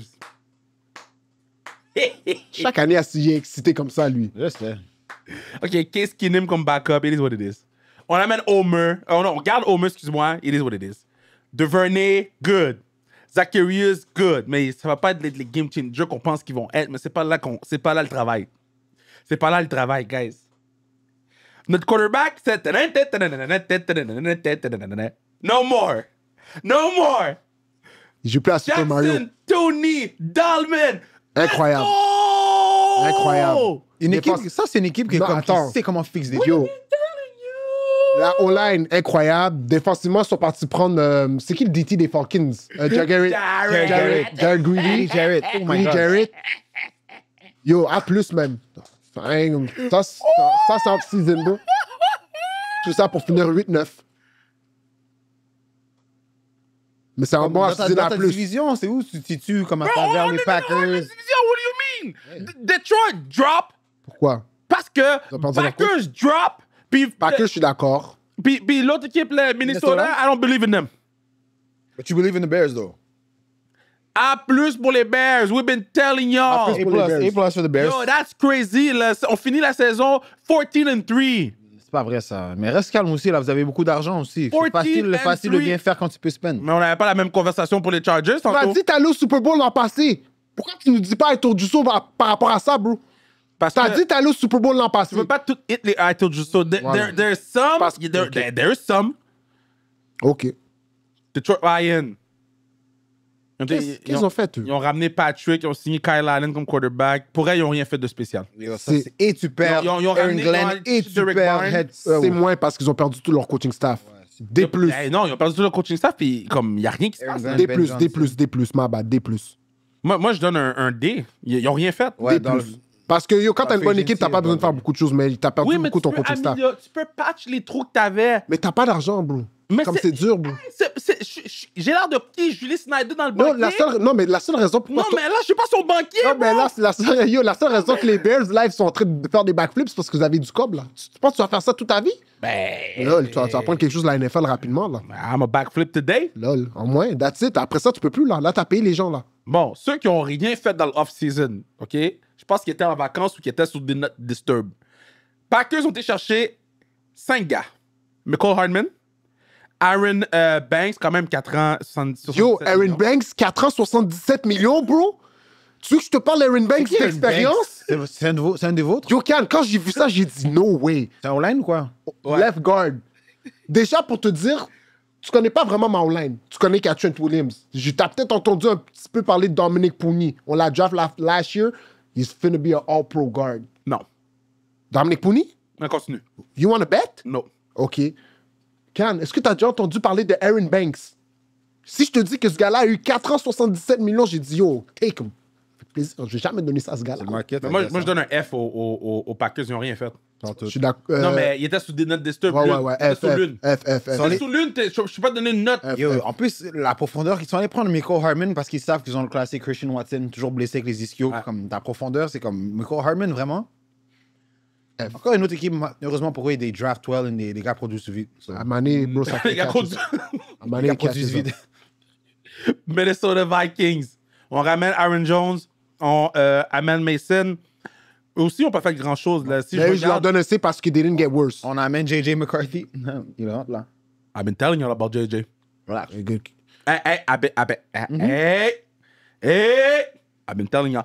Chaque année, il est excité comme ça, lui. Je sais. OK, Case Keenum comme backup, it is what it is. On amène Homer. Oh non, on garde Homer, excuse-moi. It is what it is. DuVernay, good. Zacharias, good. Mais ça va pas être les game changers qu'on pense qu'ils vont être, mais c'est pas là le travail. C'est pas là le travail, guys. Notre quarterback, c'est... No more. No more. Il joue plus à Super Mario. Jackson, Tony, Dalman. Incroyable. Incroyable. Une équipe, ça, c'est une équipe qui sait comment fixer des jeux. La O-line, incroyable. Défensivement, ils sont partis prendre... c'est qui le DT des Falcons? Jared Greedy. Jarrett. Oh my God. Jarrett. Yo, A+, même. Ça, c'est off-season, bro. Tout ça pour finir 8-9. Mais c'est un bon off-season Dans A+. ta division, c'est où tu te situes comme à travers les Packers? What do you mean? Detroit drop Pourquoi? parce que ont perdu leur Packers drop. Puis Packers, je suis d'accord. puis l'autre équipe, le Minnesota, I don't believe in them. But you believe in the Bears, though. A+ pour les Bears. We've been telling y'all. A+ pour les Bears. A+ for the Bears. Yo, that's crazy. Là. On finit la saison 14-3. C'est pas vrai, ça. Mais reste calme aussi, là. Vous avez beaucoup d'argent aussi. 14 C'est facile de and bien faire quand tu peux spend. Mais on n'avait pas la même conversation pour les Chargers Tu m'as tantôt. dit t'es allé au Super Bowl l'an passé. Pourquoi tu nous dis pas un tour du saut par rapport à ça, bro? Parce T'as que dit t'es allé au Super Bowl l'an passé. tu veux pas tout hit les I told you so. Voilà. There's some. Parce que- There's some. OK. Detroit Lions. Qu'est-ce qu'ils ont fait, eux? Ils ont ramené Patrick, ils ont signé Kyle Allen comme quarterback. Pour elle, ils n'ont rien fait de spécial. Et tu perds Ils ont Aaron ramené- Glenn ils ont et tu Derek perds Barnes. Head. C'est moins parce qu'ils ont perdu tout leur coaching staff. D+. Non, ils ont perdu tout le coaching staff, puis comme il n'y a rien qui se Aaron passe. Glenn. là. D+, Ben Johnson. D+, ma bad, D+. Moi, je donne un D. Ils n'ont rien fait. Ouais, D+. dans le- Parce que yo, quand t'as une bonne free équipe, t'as pas agency, besoin de faire beaucoup de choses, mais t'as perdu Oui, mais beaucoup tu ton peux, coaching staff. tu peux patch les trous que t'avais. Mais t'as pas d'argent, bro. Mais Comme c'est dur, bro. J'ai l'air de qui? Julie Snyder dans le Non, banquier? mais la seule raison pourquoi... Non, mais là, je suis pas son banquier. Non, mais là, c'est la seule raison que les Bears, là, ils sont en train de faire des backflips, c'est parce que vous avez du cob, là. Tu penses que tu vas faire ça toute ta vie? Lol, tu vas apprendre quelque chose de la NFL rapidement, là. I'm a backflip today. Lol, en moins, that's it. Après ça, tu peux plus, là. Là, t'as payé les gens, là. Bon, ceux qui ont rien fait dans l'off-season, OK? Je pense qu'ils étaient en vacances ou qu'ils étaient sous des notes disturb. Packers ont été chercher 5 gars. Michael Hardman, Aaron Banks, quand même 4 ans, 77 Yo, Aaron millions. Banks, 4 ans, 77 millions, bro. Tu veux que je te parle d'Aaron Banks d'expérience? C'est un des vôtres? Yo, Can, quand j'ai vu ça, j'ai dit no way. C'est un O-line ou quoi? Ouais. Left guard. Déjà, pour te dire, tu connais pas vraiment ma line. Tu connais qu'à Trent Williams. T'as peut-être entendu un petit peu parler de Dominic Pooney. On l'a draft last year. He's finna be an all-pro guard. Non. Dominic Pooney? On continue. You wanna bet? Non. OK. Can, est-ce que t'as déjà entendu parler de Aaron Banks? Si je te dis que ce gars-là a eu 4 ans, 77 millions, j'ai dit, yo, take him. Ça fait plaisir. Je vais jamais donner ça à ce gars-là. Market. Mais moi, je donne un F aux Packers, ils n'ont rien fait. Je suis d'accord. Non, mais il était sous des notes disturb. Ouais, lune. ouais, ouais. Il était F, sous lune. F, F, F, Sur F. sous lune, je ne peux pas te donner une note. Yo, en plus, la profondeur, ils sont allés prendre Michael Hardman parce qu'ils savent qu'ils ont le classé Christian Watson, toujours blessé avec les ischios. Ouais. Comme ta profondeur, c'est comme Michael Hardman, vraiment. Encore une autre équipe, heureusement pour eux, des draft 12 et des gars produisent vite. So, À Mané, bro, ça fait Il y a catch. trop de- À les Mané, gars catch produisent ça. vite. Minnesota Vikings. On ramène Aaron Jones. On amène Mason. Eux aussi, on peut pas fait grand-chose. Là. Si Mais je je leur regarde... donne un C parce que they didn't get worse. On amène JJ McCarthy. Il rentre là. I've been telling you about JJ. Relax. Hey, I've been telling you.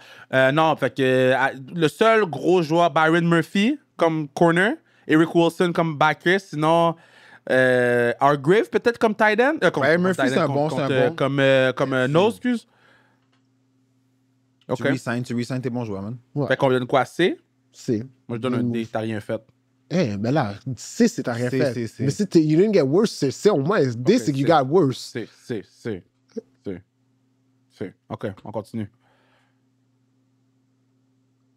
Non, fait que le seul gros joueur, Byron Murphy, comme corner, Eric Wilson comme backer, sinon Hargrave peut-être comme tight end. Byron Murphy, c'est un bon, c'est un bon. Comme nose, excuse. Tu resignes tes bons joueurs, man. Ouais. Fait qu'on lui donne quoi, C? C. Moi, je donne un D, t'as rien fait. Eh, ben là, C, c'est t'as rien C, fait. C, C. Mais si you didn't get worse, c'est C au moins. D, c'est que you C. got worse. C. OK, on continue.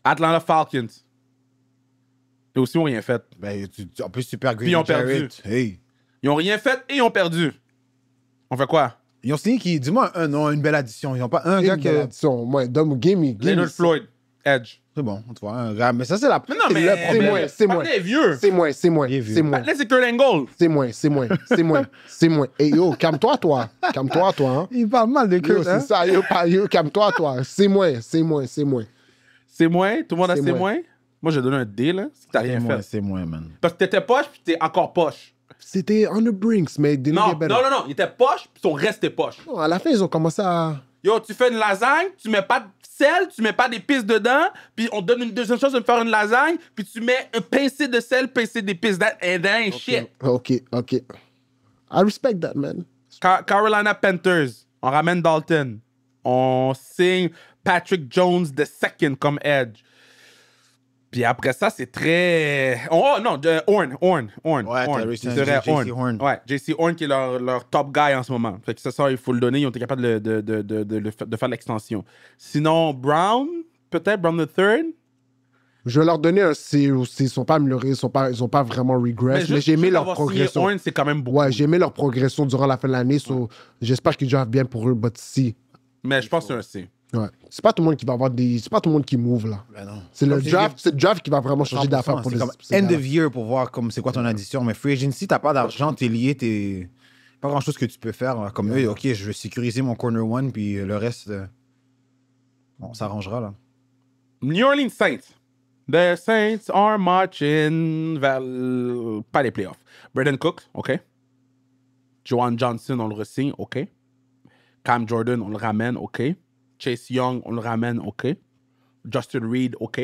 Atlanta Falcons. Eux aussi, ils n'ont rien fait. Ben, en plus, tu perds Puis ils ont perdu. Hey. Ils n'ont rien fait et ils ont perdu. On fait quoi? Ils ont signé qui? Dis-moi un nom, une belle addition. Ils n'ont pas un Une gars belle que. addition. Moi, donne-moi, give me. Leonard Floyd, Edge. C'est bon, tu vois, un gars. Mais ça, c'est la. Mais non, mais C'est moins, c'est moins. Patnais est vieux. C'est moins, c'est moins, Il est vieux. c'est moins. Patnais, c'est Kurt Angle. C'est moins, c'est moins, c'est moins, c'est moins. Et yo, calme-toi, toi. Calme-toi, toi. Hein. Il parle mal de Yo, Kurt, c'est hein? ça, yo, calme-toi, toi. C'est moins, c'est moins, c'est moins. C'est moins? Tout le monde a C'est c'est moins. moins? Moi, j'ai donné un D, là. Si t'as rien fait. C'est moins, man. Parce que t'étais poche, puis t'es encore poche. C'était on the brinks, mais they didn't Non, get better. non. Il était poche, puis ils sont restés poches. Non, à la fin, ils ont commencé à... Yo, tu fais une lasagne, tu mets pas de sel, tu mets pas d'épices dedans, puis on te donne une deuxième chose de faire une lasagne, puis tu mets un pincé de sel, pincé d'épices. That ain't shit. OK. I respect that, man. Carolina Panthers, on ramène Dalton. On signe Patrick Jones II comme edge. Puis après ça, c'est très... Oh non, Horn. Ouais, t'as réussi C'est vrai, JC Horn. Ouais, JC Horn qui est leur top guy en ce moment. Fait que ça, il faut le donner. Ils ont été capables de faire l'extension. Sinon, Brown, peut-être Brown the Third. Je vais leur donner un C aussi. Ils sont pas améliorés, ils ont pas vraiment regress. Mais j'ai aimé leur progression. Horn, c'est quand même beaucoup. Ouais, j'ai aimé leur progression durant la fin de l'année. So, j'espère qu'ils jouent bien pour eux, but si. Mais je pense que c'est un C. Ouais. C'est pas tout le monde qui va avoir des. C'est pas tout le monde qui move là. Ben non. C'est le draft qui va vraiment changer d'affaires pour les. C'est comme end of year pour voir comme c'est quoi ton addition. Mais free agency, t'as pas d'argent, t'es lié, t'es. Pas grand chose que tu peux faire. Comme eux, ok, je vais sécuriser mon corner one, puis le reste, on s'arrangera là. New Orleans Saints. The Saints are marching vers pas les playoffs. Braden Cook, OK. Johan Johnson, on le re-signe, OK. Cam Jordan, on le ramène, OK. Chase Young, on le ramène, OK. Justin Reed, OK.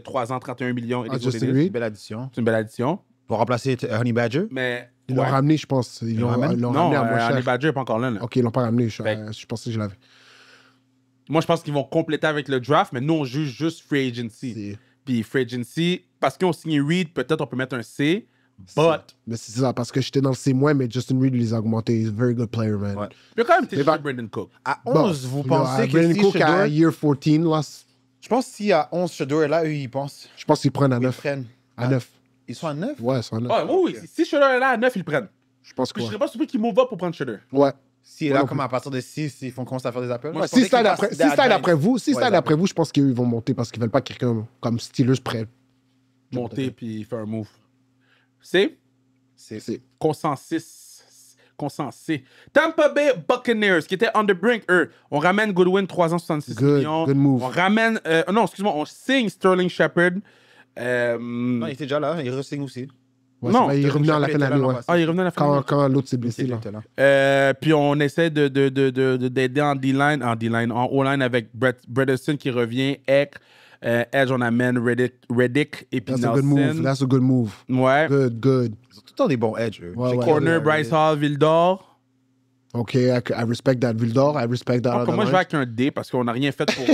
3 ans, 31 millions. Et Justin Reed, belle addition. C'est une belle addition. Pour remplacer Honey Badger. Mais ils l'ont ramené, je pense. Ils l'ont ramené à moins cher. Honey Badger n'est pas encore là. OK, ils l'ont pas ramené. Je pensais que je l'avais. Moi, je pense qu'ils vont compléter avec le draft, mais nous, on juge juste free agency. Puis free agency, parce qu'ils ont signé Reed, peut-être on peut mettre un C. But. Mais c'est ça, parce que j'étais dans le C-, mais Justin Reed les a augmentés. He's a very good player, man. Ouais. Il a quand même été chez Brandon Cook. À 11, vous pensez que Brandon Cook à year 14, là. Je pense que s'il y a 11 Shedeur est là, eux, ils pensent. Je pense qu'ils prennent à 9. Ils prennent. À 9. Ils sont à 9? Ouais, ils sont à 9. Oui. Si Shedeur est là à 9, ils le prennent. Je pense que je serais pas surpris qu'ils move up pour prendre Shedeur. Ouais. S'il est là, comme à partir de 6, ils font commencer à faire des appels. Ouais, si c'est d'après vous, je pense qu'ils vont monter parce qu'ils veulent pas quelqu'un comme Steelers prêt. Monter puis faire un move. C'est consensus. Tampa Bay Buccaneers, qui était on the brink, eux. On ramène Goodwin, 3 ans, 66 millions. Good move. On ramène... non, excuse-moi, on signe Sterling Shepard. Non, il était déjà là, il re-signe aussi. Ouais, non, il est revenu à la fin de l'année. Ah, il est revenu à la fin de l'année. Quand l'autre s'est blessé, là. Puis on essaie d'aider en D-line, en O-line avec Bredesen qui revient, Eck. Edge, on amène Reddick et puis Nelson. That's a good move. Ouais. Good. Ils ont tout le temps des bons edge. Corner, Bryce Hall, Vildor. OK, I respect that, Vildor. I respect that. Moi, je vais avec un D parce qu'on n'a rien fait pour...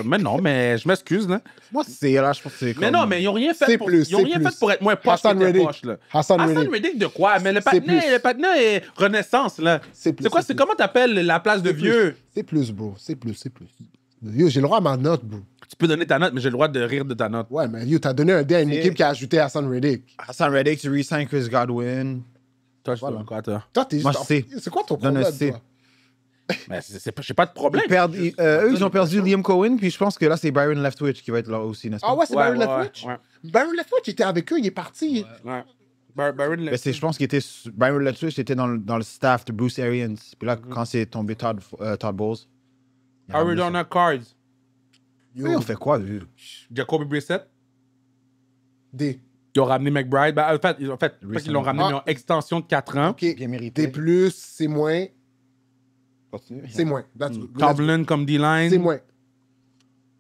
mais non, mais je m'excuse, là. Moi, c'est là, je pense que c'est Mais non, mais ils n'ont rien fait pour... Ils ont rien fait pour être moins poche que poche, là. Hassan Reddick de quoi? Mais le patinet est Renaissance, là. C'est quoi? C'est comment t'appelles la place de vieux? C'est plus, bro. C'est plus. Yo, j'ai le droit à ma note, bro. Tu peux donner ta note, mais j'ai le droit de rire de ta note. Ouais, mais yo, t'as donné un dé à une équipe qui a ajouté Hassan Reddick. Hassan Reddick, tu re-sign Chris Godwin. Toi, je te donne quoi, toi? Toi, t'es juste... C'est quoi ton problème, toi? Mais j'ai pas de problème. Eux, ils ont perdu Liam Cohen, puis je pense que là, c'est Byron Leftwich qui va être là aussi, n'est-ce pas? Ah ouais, c'est Byron Leftwich? Byron Leftwich était avec eux, il est parti. Ouais. Byron Leftwich. Je pense qu'il était... Byron Leftwich était dans le staff de Bruce Arians. Puis là, quand c'est tombé Todd Bowles... Arizona Cards. Oui, on fait quoi, lui? Jacoby Brissett. D. Ils ont ramené McBride. En fait, ils l'ont ramené, mais ils ont extension de 4 ans. OK. Bien mérité. D+, c'est moins. Continue. C'est moins. Tomlin comme D-line. C'est moins.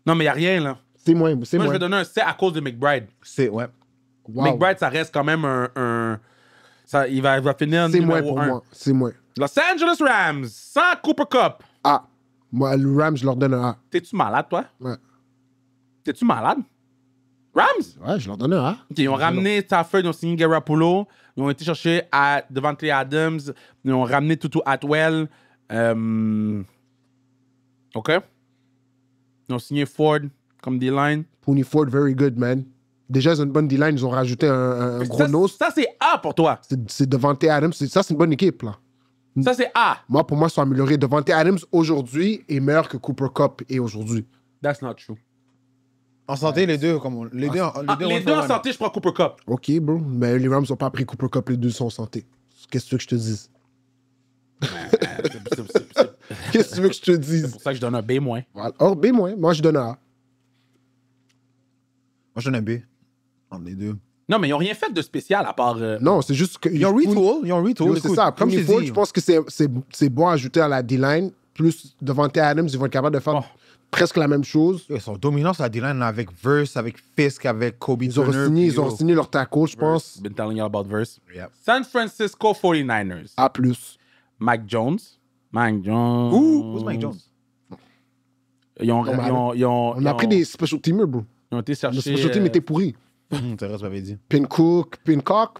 Non, mais il n'y a rien, là. C'est moins. Moi, je vais donner un C à cause de McBride. Ouais. Wow. McBride, ça reste quand même ça, il va finir c'est moins numéro pour 1. moi. C'est moins. Los Angeles Rams, sans Cooper Cup. A. Moi, le Rams, je leur donne un A. T'es-tu malade, toi? Ouais. T'es-tu malade? Rams? Ouais, je leur donne un A. OK, ils ont ramené Stafford, ils ont signé Garoppolo. Ils ont été chercher Devante Adams. Ils ont ramené Tutu Atwell. OK? Ils ont signé Ford comme D-line. Pooney Ford, very good, man. Déjà, ils ont une bonne D-line. Ils ont rajouté un gros nose. Ça, c'est A pour toi. C'est Devante Adams. Ça, c'est une bonne équipe, là. Ça, c'est A. Moi, pour moi, ils sont améliorés. Devante Adams, aujourd'hui, est meilleur que Cooper Cup est aujourd'hui. That's not true. En santé, les deux, comme les deux en santé, je prends Cooper Cup. OK, bro. Mais les Rams n'ont pas pris Cooper Cup. Les deux sont en santé. Qu'est-ce que tu veux que je te dise? Qu'est-ce que tu veux que je te dise? C'est pour ça que je donne un B-. Voilà. Oh, B-. Moi, je donne un A. Moi, je donne un B. Entre les deux. Non, mais ils n'ont rien fait de spécial à part... Non, c'est juste que... Ils ont retool. C'est ça. Comme je dis, je pense que c'est bon à ajouter à la D-line. Plus Devante Adams, ils vont être capables de faire presque la même chose. Ils sont dominants sur la D-line avec Verse, avec Fisk, avec Kobe Turner. Ils ont signé leur tackle, je pense. Been telling you about Verse. Yep. San Francisco 49ers. A+. Mac Jones. Who's Mike Jones? On a pris des special teamers, bro. Ils ont été chercher... Le special team était pourri. Thérèse m'avait dit. Pinnock. Pinnock.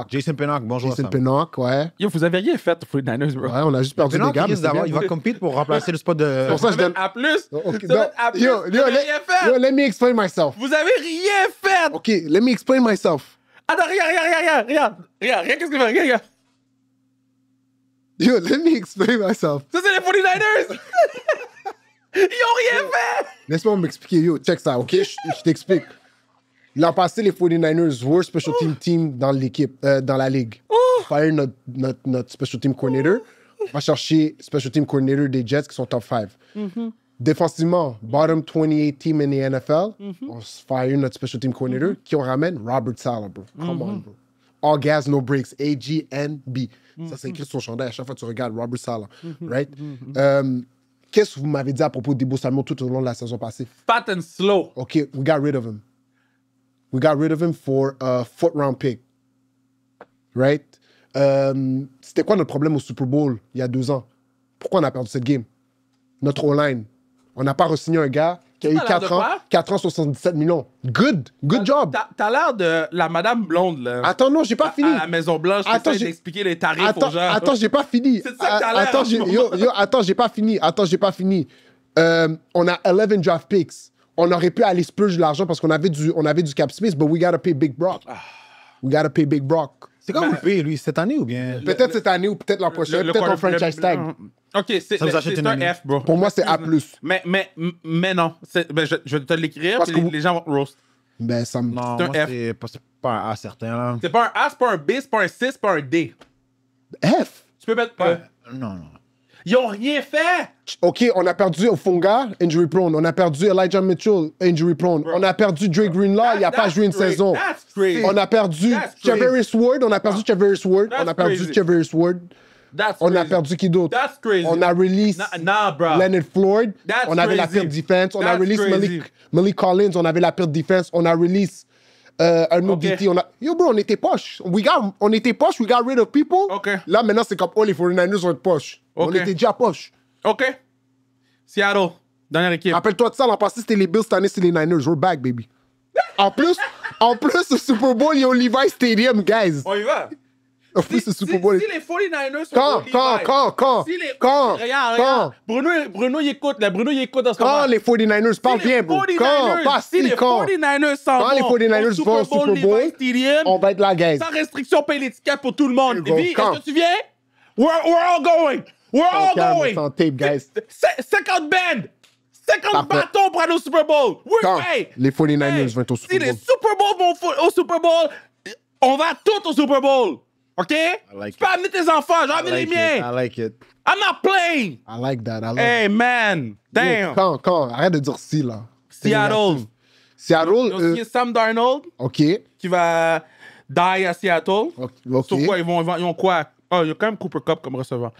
Jason Pinnock, bonjour. Jason Pinnock, ouais. Yo, vous avez rien fait aux 49ers, bro. Ouais, on a juste perdu des gars. Il va compete pour remplacer le spot de... Pour ça, je donne... À plus. Okay, Ça va être à plus. yo, Vous avez rien fait. yo, let me explain myself. Vous avez rien fait. OK, let me explain myself. Attends, regarde, qu'est-ce que fait? Regarde. Yo, let me explain myself. Ça, c'est les 49ers. Ils ont rien fait. Laisse-moi m'expliquer. Yo, check ça, OK? Je t'explique. L'an passé, les 49ers were special team dans l'équipe, dans la ligue. Fire notre special team coordinator. On va chercher special team coordinator des Jets qui sont top 5. Défensivement, bottom 28 team in the NFL. On fire notre special team coordinator qui on ramène Robert Saleh, bro. Come on, bro. All gas, no breaks. AGNB. Ça, c'est écrit sur son chandail à chaque fois que tu regardes Robert Saleh. Right? Qu'est-ce que vous m'avez dit à propos de Deebo Samuel tout au long de la saison passée? Fat and slow. OK, we got rid of him. We got rid of him for a fourth-round pick. Right? C'était quoi notre problème au Super Bowl il y a 2 ans? Pourquoi on a perdu cette game? Notre O-line. On n'a pas re-signé un gars qui a eu 4 ans, 77 millions. Good job. T'as l'air de la madame blonde, là. Attends, non, j'ai pas fini. À la Maison-Blanche, qui essaie d'expliquer les tarifs aux gens. Attends, j'ai pas fini. C'est ça que t'as l'air. Attends, j'ai pas fini. On a 11 draft picks. On aurait pu aller splurge de l'argent parce qu'on avait du cap space, but we gotta pay Big Brock. We gotta pay Big Brock. C'est quand vous le payez, lui, cette année ou bien? Peut-être cette année ou peut-être l'an prochain. Peut-être en franchise tag. OK, c'est un F, bro. Pour moi, c'est A+. Mais non. Je vais te l'écrire, Parce puis que les gens vont te roast. Ben, ça me... Non, C'est un moi, F. c'est pas un A certain, là. C'est pas un A, c'est pas un B, c'est pas un C, c'est pas un D. F. Tu peux mettre... Non. Ils ont rien fait! OK, on a perdu Ofunga, injury prone. On a perdu Elijah Mitchell, injury prone. On a perdu Dre Greenlaw, il n'a pas joué une saison. That's crazy. On a perdu Chavarius Ward, On a perdu Chavarius Ward. On a perdu qui d'autre? That's crazy. On a release Nah, bro. Leonard Floyd. That's On avait la crazy. pire défense. On a That's release crazy. Malik Collins. On avait la pire défense. On a release un autre DT. Yo, bro, on était poche. On était poche. We got rid of people. OK. Là, maintenant, c'est comme, oh, les 49ers vont être poche. On OK. était déjà poche. OK. Seattle, dernière équipe. Rappelle-toi de ça, l'an passé, c'était les Bills, cette année, c'est les Niners. We're back, baby. En plus, au Super Bowl, il y a au Levi Stadium, guys. On y va. En plus, le Super Bowl. Si les 49ers sont au Levi, Regarde. Bruno, il écoute, là. Bruno, il écoute dans ce moment. Quand les 49ers, parle bien, bro. Si les 49ers s'en vont Quand les 49ers vont au Super Bowl, Levi Stadium, on va être là, guys. sans restriction, paye les tickets pour tout le monde. Go. Vi, est-ce que tu viens? We're all going. We're all going. On tape, guys. 50 bands. 50 Parfait. bâtons pour aller au Super Bowl. Quand Hey, les 49ers vont être au Super si Bowl. les Super Bowl vont au Super Bowl, on va tous au Super Bowl. OK? like Tu peux amener tes enfants, j'ai amené les miens. I like it. I'm not playing. I like that. Hey, man. Damn. Quand? Arrête de dire si, là. Seattle. Seattle, Ils ont signé Sam Darnold, OK. qui va die à Seattle. OK. Sur quoi, ils ont quoi? Ah, il y a quand même Cooper Kupp comme receveur.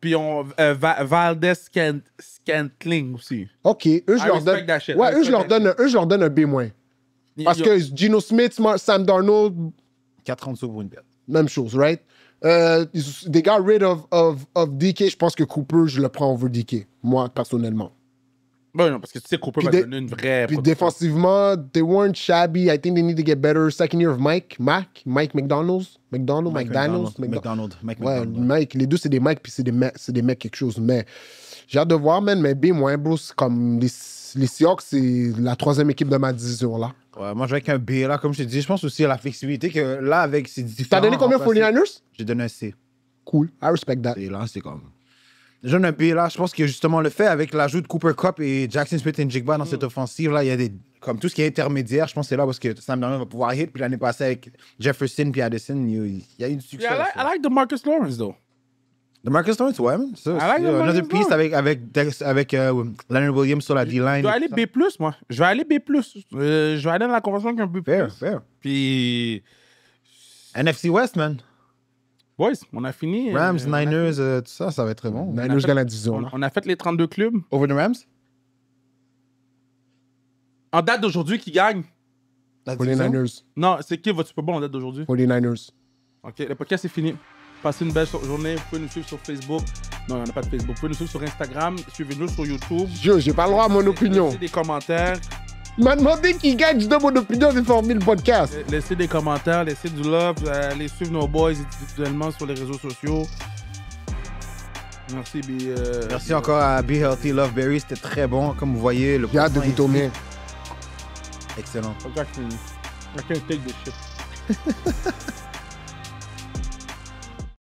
Puis ils ont Valdez Scantling aussi. OK. Eux, je leur donne... respect that shit. Ouais, eux, je leur donne un B-. Parce que Geno Smith, Sam Darnold, 4 ans dessous pour une perte. même chose, right? They got rid of DK. Je pense que Cooper, je le prends over DK. Moi, personnellement. Ben non, parce que tu sais, Cooper va donner une vraie... Puis défensivement, they weren't shabby. I think they need to get better. Second year of Mike McDonald. Ouais, Mike. Les deux, c'est des Mike, puis c'est des mecs quelque chose. Mais j'ai hâte de voir, man. Mais B-, bro, c'est comme les Seahawks, c'est la 3e équipe de ma division, là. Ouais, moi, je vais avec un B, là. Comme je te dis, je pense aussi à la flexibilité que là, avec ces différents... T'as donné combien 49ers? J'ai donné un C. Cool. I respect that. Et là, c'est comme... Je donne un B, là. Je pense que justement, le fait avec l'ajout de Cooper Kupp et Jackson Smith-Njigba dans cette offensive, là, il y a des... Comme tout ce qui est intermédiaire, je pense que c'est là parce que Sam Darnold va pouvoir hit. Puis l'année passée, avec Jefferson puis Addison, il y a eu du succès. Yeah, I like the Marcus Lawrence, though. The Marcus Lawrence, ouais, man. Ça, I like the another Marcus piece avec Leonard Williams sur la D-line. Je vais aller B+, moi. Je vais aller B+. Je vais aller dans la convention avec un B+. Fair. Puis... NFC West, man. Boys, on a fini. Rams, Niners, tout ça, ça va être très bon. Niners dans la division, là. On a fait les 32 clubs. Over the Rams? En date d'aujourd'hui, qui gagne? La division? 49ers. Non, c'est qui votre Super Bowl en date d'aujourd'hui? 49ers. OK, le podcast est fini. Passez une belle journée. Vous pouvez nous suivre sur Facebook. Non, il n'y en a pas de Facebook. Vous pouvez nous suivre sur Instagram. Suivez-nous sur YouTube. J'ai pas le droit à mon opinion. Laissez des commentaires. Il m'a demandé qui gagne, je donne mon opinion, j'ai formé le podcast. Laissez des commentaires, laissez du love, allez suivre nos boys individuellement sur les réseaux sociaux. Merci, Merci encore à Be Healthy Love Berry, c'était très bon, comme vous voyez. J'ai hâte de vous tourner. Excellent. I can't take this shit.